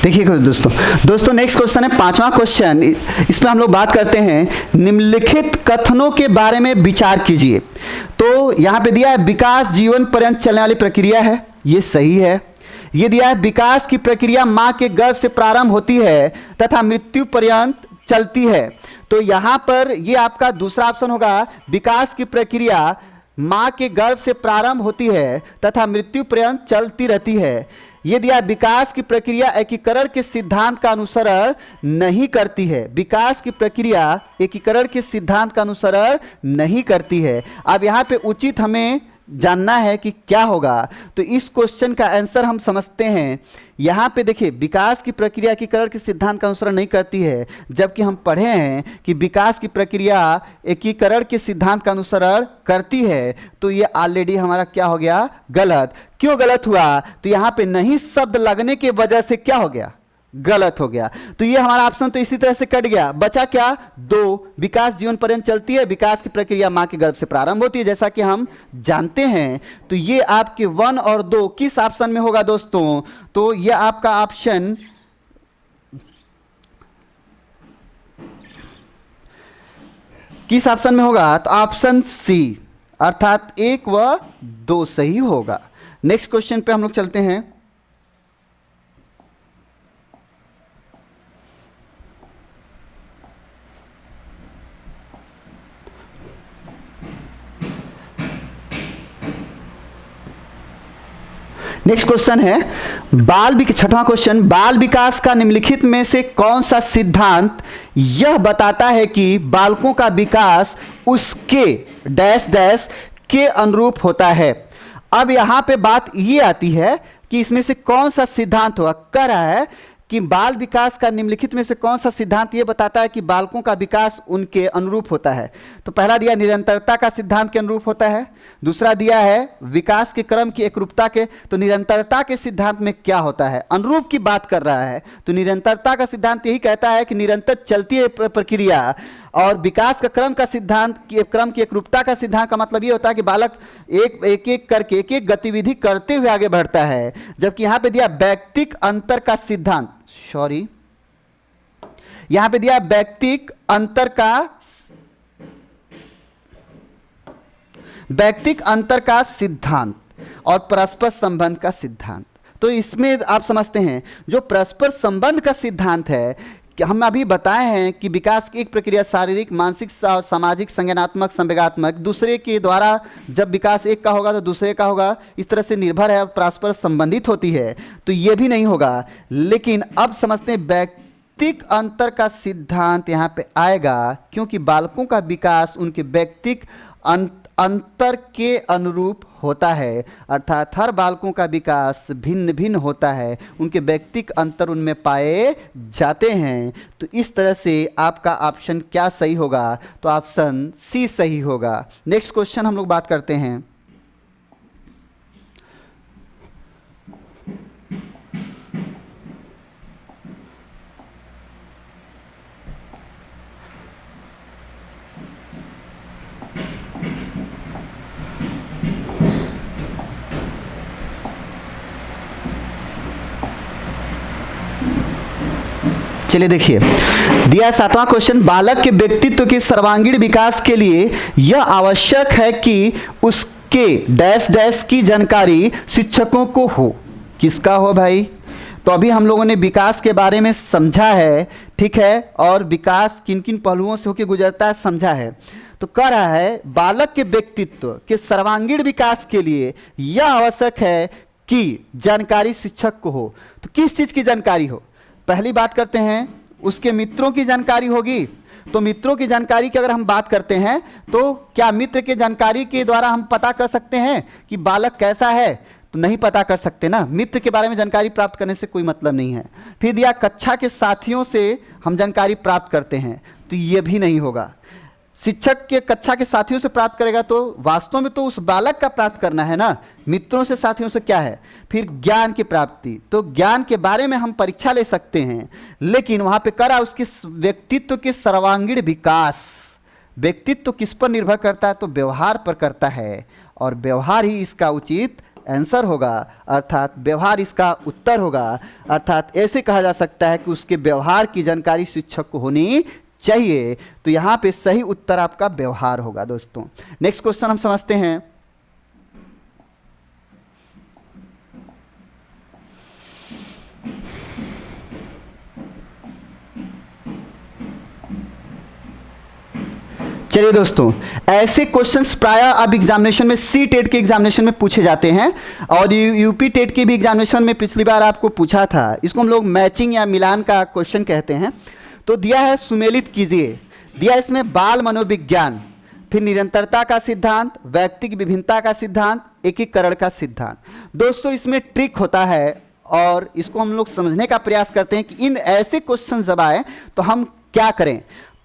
देखिए दोस्तों नेक्स्ट क्वेश्चन है, पांचवा क्वेश्चन। इसमें हम लोग बात करते हैं, निम्नलिखित कथनों के बारे में विचार कीजिए। तो यहां पे दिया है, विकास जीवन पर्यंत चलने वाली प्रक्रिया है, ये सही है। ये दिया है, विकास की प्रक्रिया मां के गर्भ से प्रारंभ होती है तथा मृत्यु पर्यंत चलती है। तो यहां पर ये आपका दूसरा ऑप्शन होगा, विकास की प्रक्रिया मां के गर्भ से प्रारंभ होती है तथा मृत्यु पर्यंत चलती रहती है। ये दिया, विकास की प्रक्रिया एकीकरण के सिद्धांत का अनुसरण नहीं करती है। विकास की प्रक्रिया एकीकरण के सिद्धांत का अनुसरण नहीं करती है। अब यहाँ पे उचित हमें जानना है कि क्या होगा, तो इस क्वेश्चन का आंसर हम समझते हैं। यहाँ पे देखिए, विकास की प्रक्रिया एकीकरण के सिद्धांत का अनुसरण नहीं करती है, जबकि हम पढ़े हैं कि विकास की प्रक्रिया एकीकरण के सिद्धांत का अनुसरण करती है। तो ये ऑलरेडी हमारा क्या हो गया, गलत। क्यों गलत हुआ, तो यहाँ पे नहीं शब्द लगने की वजह से क्या हो गया, गलत हो गया। तो ये हमारा ऑप्शन तो इसी तरह से कट गया। बचा क्या, दो, विकास जीवन पर्यंत चलती है, विकास की प्रक्रिया मां के गर्भ से प्रारंभ होती है, जैसा कि हम जानते हैं। तो ये आपके 1 और 2 किस ऑप्शन में होगा दोस्तों, तो ये आपका ऑप्शन किस ऑप्शन में होगा, तो ऑप्शन सी, अर्थात 1 व 2 सही होगा। नेक्स्ट क्वेश्चन पे हम लोग चलते हैं। नेक्स्ट क्वेश्चन है छठवां क्वेश्चन, बाल विकास का निम्नलिखित में से कौन सा सिद्धांत यह बताता है कि बालकों का विकास उसके डैश डैश के अनुरूप होता है। अब यहां पे बात ये आती है कि इसमें से कौन सा सिद्धांत होगा। कह रहा है कि बाल विकास का निम्नलिखित में से कौन सा सिद्धांत यह बताता है कि बालकों का विकास उनके अनुरूप होता है। तो पहला दिया निरंतरता का सिद्धांत के अनुरूप होता है, दूसरा दिया है विकास के क्रम की एकरूपता के। तो निरंतरता के सिद्धांत में क्या होता है, अनुरूप की बात कर रहा है। तो निरंतरता का सिद्धांत यही कहता है कि निरंतर चलती है प्रक्रिया, और विकास का क्रम का सिद्धांत क्रम की एकरूपता का सिद्धांत का मतलब ये होता है कि बालक एक एक करके एक एक गतिविधि करते हुए आगे बढ़ता है। जबकि यहां पे दिया व्यक्तिक अंतर का सिद्धांत, यहां पे दिया व्यक्तिक अंतर का सिद्धांत और परस्पर संबंध का सिद्धांत। तो इसमें आप समझते हैं जो परस्पर संबंध का सिद्धांत है कि हम अभी बताए हैं कि विकास की एक प्रक्रिया शारीरिक, मानसिक और सामाजिक, संज्ञानात्मक, संवेगात्मक, दूसरे के द्वारा जब विकास एक का होगा तो दूसरे का होगा, इस तरह से निर्भर है, परस्पर संबंधित होती है। तो ये भी नहीं होगा। लेकिन अब समझते हैं व्यक्तिक अंतर का सिद्धांत यहाँ पे आएगा, क्योंकि बालकों का विकास उनके व्यक्तिक अंतर के अनुरूप होता है। अर्थात हर बालकों का विकास भिन्न भिन्न होता है, उनके व्यक्तिक अंतर उनमें पाए जाते हैं। तो इस तरह से आपका ऑप्शन क्या सही होगा, तो ऑप्शन सी सही होगा। नेक्स्ट क्वेश्चन हम लोग बात करते हैं। चलिए देखिए, दिया सातवां क्वेश्चन, बालक के व्यक्तित्व के सर्वांगीण विकास के लिए यह आवश्यक है कि उसके डैश डैश की जानकारी शिक्षकों को हो। किसका हो भाई? तो अभी हम लोगों ने विकास के बारे में समझा है, ठीक है, और विकास किन किन पहलुओं से होकर गुजरता है समझा है। तो कह रहा है बालक के व्यक्तित्व के सर्वांगीण विकास के लिए यह आवश्यक है कि जानकारी शिक्षक को हो। तो किस चीज की जानकारी हो? पहली बात करते हैं, उसके मित्रों की जानकारी होगी। तो मित्रों की जानकारी की अगर हम बात करते हैं तो क्या मित्र के जानकारी के द्वारा हम पता कर सकते हैं कि बालक कैसा है? तो नहीं पता कर सकते ना। मित्र के बारे में जानकारी प्राप्त करने से कोई मतलब नहीं है। फिर दिया कक्षा के साथियों से हम जानकारी प्राप्त करते हैं, तो ये भी नहीं होगा। शिक्षक के कक्षा के साथियों से प्राप्त करेगा तो वास्तव में तो उस बालक का प्राप्त करना है ना। मित्रों से, साथियों से क्या है? फिर ज्ञान की प्राप्ति। तो ज्ञान के बारे में हम परीक्षा ले सकते हैं, लेकिन वहां पे करा उसके व्यक्तित्व के सर्वांगीण विकास। व्यक्तित्व किस पर निर्भर करता है? तो व्यवहार पर करता है, और व्यवहार ही इसका उचित आंसर होगा, अर्थात व्यवहार इसका उत्तर होगा। अर्थात ऐसे कहा जा सकता है कि उसके व्यवहार की जानकारी शिक्षक को होनी चाहिए। तो यहां पे सही उत्तर आपका व्यवहार होगा दोस्तों। नेक्स्ट क्वेश्चन हम समझते हैं। चलिए दोस्तों, ऐसे क्वेश्चंस प्रायः अब एग्जामिनेशन में सी टेट के एग्जामिनेशन में पूछे जाते हैं, और यूपी टेट के भी एग्जामिनेशन में पिछली बार आपको पूछा था। इसको हम लोग मैचिंग या मिलान का क्वेश्चन कहते हैं। तो दिया है सुमेलित कीजिए। दिया इसमें बाल मनोविज्ञान, फिर निरंतरता का सिद्धांत, व्यक्तिक विभिन्नता का सिद्धांत, एकीकरण का सिद्धांत। दोस्तों इसमें ट्रिक होता है, और इसको हम लोग समझने का प्रयास करते हैं कि इन ऐसे क्वेश्चन जब आए तो हम क्या करें।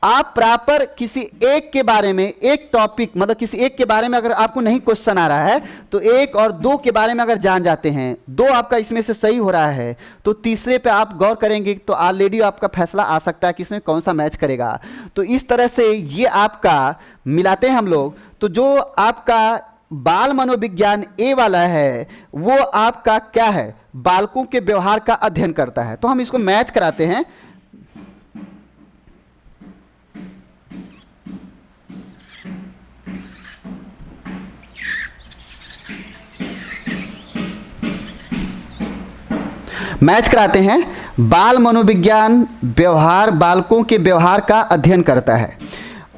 आप प्रॉपर किसी एक के बारे में, एक टॉपिक मतलब किसी एक के बारे में अगर आपको नहीं क्वेश्चन आ रहा है, तो एक और दो के बारे में अगर जान जाते हैं, दो आपका इसमें से सही हो रहा है, तो तीसरे पे आप गौर करेंगे तो ऑलरेडी आपका फैसला आ सकता है कि इसमें कौन सा मैच करेगा। तो इस तरह से ये आपका मिलाते हैं हम लोग। तो जो आपका बाल मनोविज्ञान ए वाला है वो आपका क्या है? बालकों के व्यवहार का अध्ययन करता है। तो हम इसको मैच कराते हैं। मैच कराते हैं। बाल मनोविज्ञान व्यवहार, बालकों के व्यवहार का अध्ययन करता है।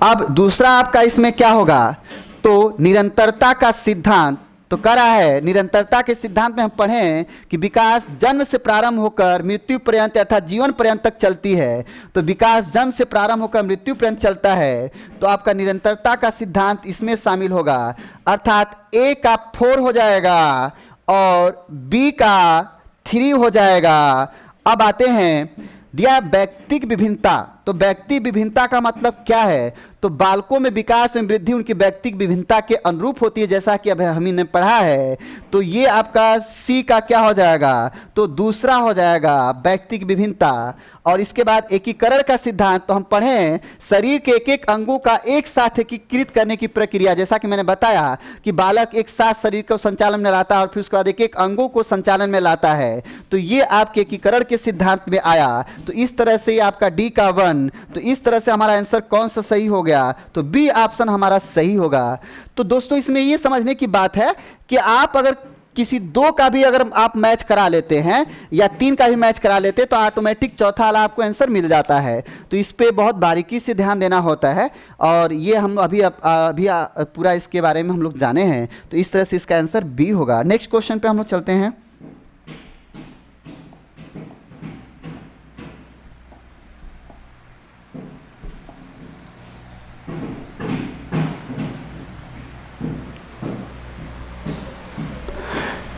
अब दूसरा आपका इसमें क्या होगा? तो निरंतरता का सिद्धांत तो कह रहा है निरंतरता के सिद्धांत में हम पढ़ें कि विकास जन्म से प्रारंभ होकर मृत्यु पर्यंत अर्थात जीवन पर्यंत तक चलती है। तो विकास जन्म से प्रारंभ होकर मृत्यु पर्यंत चलता है, तो आपका निरंतरता का सिद्धांत इसमें शामिल होगा, अर्थात ए का 4 हो जाएगा और बी का 3 हो जाएगा। अब आते हैं, दिया व्यक्तिक विभिन्नता। तो व्यक्तिक विभिन्नता का मतलब क्या है? तो बालकों में विकास में वृद्धि उनकी व्यक्तिक विभिन्नता के अनुरूप होती है, जैसा कि अब हमने पढ़ा है। तो ये आपका सी का क्या हो जाएगा? तो दूसरा हो जाएगा व्यक्तिक विभिन्नता। और इसके बाद एकीकरण का सिद्धांत, तो हम पढ़ें शरीर के एक एक अंगों का एक साथ एकीकृत करने की प्रक्रिया, जैसा कि मैंने बताया कि बालक एक साथ शरीर को संचालन में लाता है और फिर उसके बाद एक एक अंगों को संचालन में लाता है। तो ये आपके एकीकरण के सिद्धांत में आया। तो इस तरह से आपका डी का 1, तो इस तरह से हमारा आंसर कौन सा सही हो गया? तो बी ऑप्शन हमारा सही होगा। तो दोस्तों इसमें यह समझने की बात है कि आप अगर किसी 2 का भी अगर आप मैच करा लेते हैं या 3 का भी मैच करा लेते हैं तो ऑटोमेटिक चौथा वाला आपको आंसर मिल जाता है। तो इस पे बहुत बारीकी से ध्यान देना होता है और ये हम अभी पूरा इसके बारे में हम लोग जाने हैं। तो इस तरह से इसका आंसर बी होगा। नेक्स्ट क्वेश्चन पे हम लोग चलते हैं।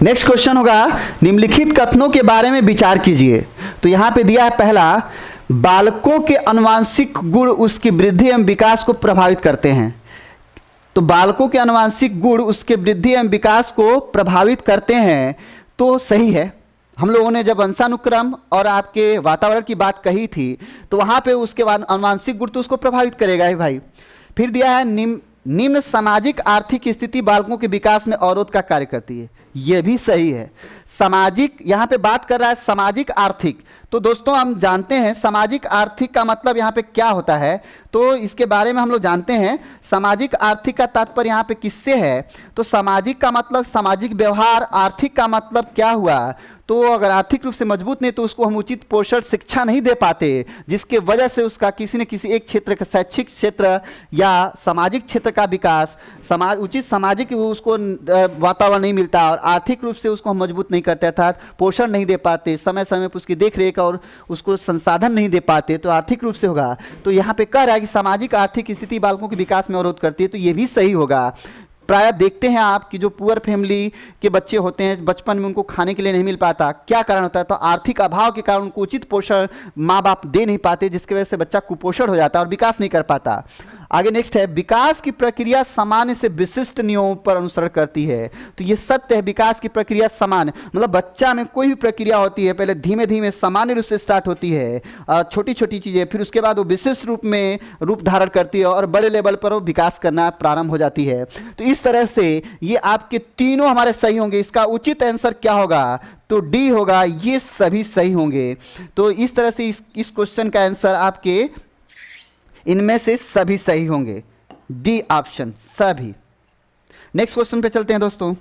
नेक्स्ट क्वेश्चन होगा, निम्नलिखित कथनों के बारे में विचार कीजिए। तो यहां पे दिया है पहला, बालकों के आनुवांशिक गुण उसकी वृद्धि एवं विकास को प्रभावित करते हैं। तो बालकों के आनुवांशिक गुण उसके वृद्धि एवं विकास को प्रभावित करते हैं, तो सही है। हम लोगों ने जब वंशानुक्रम और आपके वातावरण की बात कही थी तो वहां पे उसके बाद आनुवांशिक गुण तो उसको प्रभावित करेगा ही भाई। फिर दिया है निम्न सामाजिक आर्थिक स्थिति बालकों के विकास में अवरोध का कार्य करती है। यह भी सही है। सामाजिक, यहां पे बात कर रहा है सामाजिक आर्थिक। तो दोस्तों हम जानते हैं सामाजिक आर्थिक का मतलब यहां पे क्या होता है, तो इसके बारे में हम लोग जानते हैं। सामाजिक आर्थिक का तात्पर्य यहां पे किससे है? तो सामाजिक का मतलब सामाजिक व्यवहार, आर्थिक का मतलब क्या हुआ? तो अगर आर्थिक रूप से मजबूत नहीं तो उसको हम उचित पोषण शिक्षा नहीं दे पाते, जिसके वजह से उसका किसी न किसी एक क्षेत्र का, शैक्षिक क्षेत्र या सामाजिक क्षेत्र का विकास, उचित सामाजिक उसको वातावरण नहीं मिलता और आर्थिक रूप से उसको हम मजबूत नहीं करते, अर्थात पोषण नहीं दे पाते, समय समय पर उसकी देख रेख और उसको संसाधन नहीं दे पाते, तो आर्थिक रूप से होगा। तो यहाँ पे कह रहा है कि सामाजिक आर्थिक स्थिति बालकों के विकास में अवरोध करती है, तो ये भी सही होगा। प्रायः देखते हैं आप कि जो पुअर फैमिली के बच्चे होते हैं, बचपन में उनको खाने के लिए नहीं मिल पाता, क्या कारण होता है? तो आर्थिक अभाव के कारण उनको उचित पोषण माँ बाप दे नहीं पाते, जिसकी वजह से बच्चा कुपोषण हो जाता है और विकास नहीं कर पाता। आगे नेक्स्ट है, विकास की प्रक्रिया सामान्य से विशिष्ट नियमों पर अनुसरण करती है। तो ये सत्य है, विकास की प्रक्रिया सामान्य, मतलब बच्चा में कोई भी प्रक्रिया होती है पहले धीमे धीमे सामान्य रूप से स्टार्ट होती है, छोटी छोटी चीज़ें, फिर उसके बाद वो विशिष्ट रूप में रूप धारण करती है और बड़े लेवल पर वो विकास करना प्रारंभ हो जाती है। तो इस तरह से ये आपके तीनों हमारे सही होंगे। इसका उचित आंसर क्या होगा? तो डी होगा। ये सभी सही होंगे। तो इस तरह से इस क्वेश्चन का आंसर आपके इनमें से सभी सही होंगे, डी ऑप्शन सभी। नेक्स्ट क्वेश्चन पे चलते हैं दोस्तों।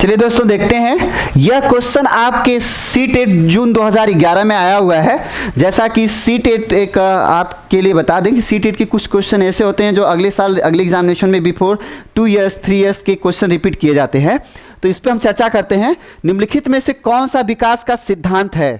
चलिए दोस्तों देखते हैं, यह क्वेश्चन आपके सीटेट जून 2011 में आया हुआ है। जैसा कि सीटेट एक आपके लिए बता दें कि सीटेट के कुछ क्वेश्चन ऐसे होते हैं जो अगले साल अगले एग्जामिनेशन में बिफोर 2 इयर्स 3 इयर्स के क्वेश्चन रिपीट किए जाते हैं। तो इस पर हम चर्चा करते हैं। निम्नलिखित में से कौन सा विकास का सिद्धांत है?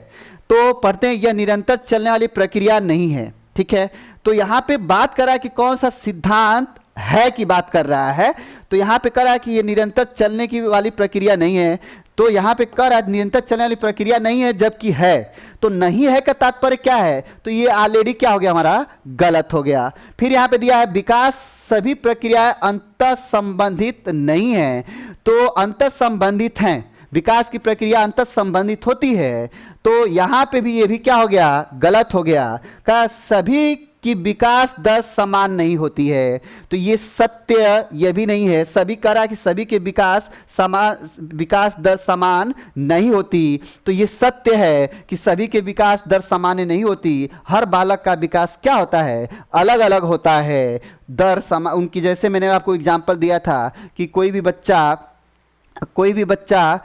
तो पढ़ते हैं, यह निरंतर चलने वाली प्रक्रिया नहीं है। ठीक है, तो यहाँ पे बात कर रहा है कि कौन सा सिद्धांत है की बात कर रहा है। तो यहां पे कह रहा है कि ये निरंतर चलने की वाली प्रक्रिया नहीं है। तो यहाँ पे कर आज निरंतर चलने वाली प्रक्रिया नहीं है जबकि है, तो नहीं है का तात्पर्य क्या है, तो ये ऑलरेडी क्या हो गया हमारा, गलत हो गया। फिर यहाँ पे दिया है विकास सभी प्रक्रियाएं अंतः संबंधित नहीं है, तो अंतः संबंधित हैं, विकास की प्रक्रिया अंतः संबंधित होती है, तो यहां पे भी ये भी क्या हो गया, गलत हो गया। का सभी की विकास दर समान नहीं होती है, तो ये सत्य ये भी नहीं है। सभी करा कि सभी के विकास दर समान नहीं होती, तो ये सत्य है कि सभी के विकास दर समान नहीं होती। हर बालक का विकास क्या होता है, अलग अलग होता है, दर समान उनकी। जैसे मैंने आपको एग्जाम्पल दिया था कि कोई भी बच्चा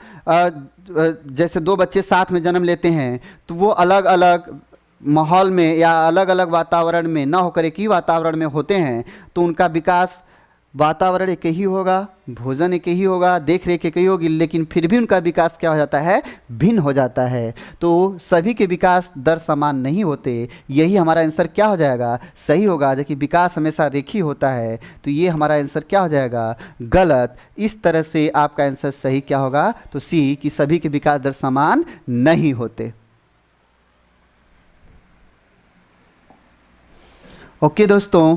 जैसे दो बच्चे साथ में जन्म लेते हैं तो वो अलग अलग माहौल में या अलग अलग वातावरण में ना होकर एक ही वातावरण में होते हैं, तो उनका विकास, वातावरण एक ही होगा, भोजन एक ही होगा, देख रेख एक ही होगी, लेकिन फिर भी उनका विकास क्या हो जाता है, भिन्न हो जाता है। तो सभी के विकास दर समान नहीं होते, यही हमारा आंसर क्या हो जाएगा, सही होगा। जबकि विकास हमेशा रेखीय होता है, तो ये हमारा आंसर क्या हो जाएगा, गलत। इस तरह से आपका आंसर सही क्या होगा, तो सी, कि सभी के विकास दर समान नहीं होते। ओके दोस्तों,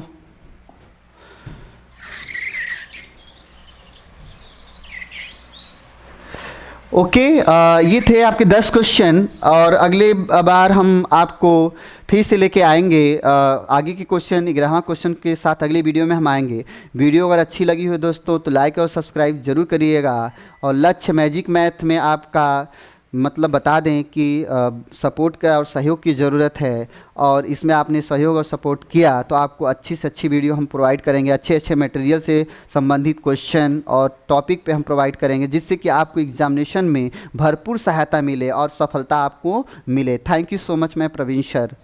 ओके ये थे आपके 10 क्वेश्चन, और अगले बार हम आपको फिर से लेके आएंगे आगे के क्वेश्चन, 11वां क्वेश्चन के साथ अगली वीडियो में हम आएंगे। वीडियो अगर अच्छी लगी हो दोस्तों तो लाइक और सब्सक्राइब जरूर करिएगा, और लक्ष्य मैजिक मैथ में आपका मतलब बता दें कि सपोर्ट का और सहयोग की ज़रूरत है, और इसमें आपने सहयोग और सपोर्ट किया तो आपको अच्छी से अच्छी वीडियो हम प्रोवाइड करेंगे, अच्छे अच्छे मटेरियल से संबंधित क्वेश्चन और टॉपिक पे हम प्रोवाइड करेंगे, जिससे कि आपको एग्जामिनेशन में भरपूर सहायता मिले और सफलता आपको मिले। Thank you so much. मैं प्रवीण सर।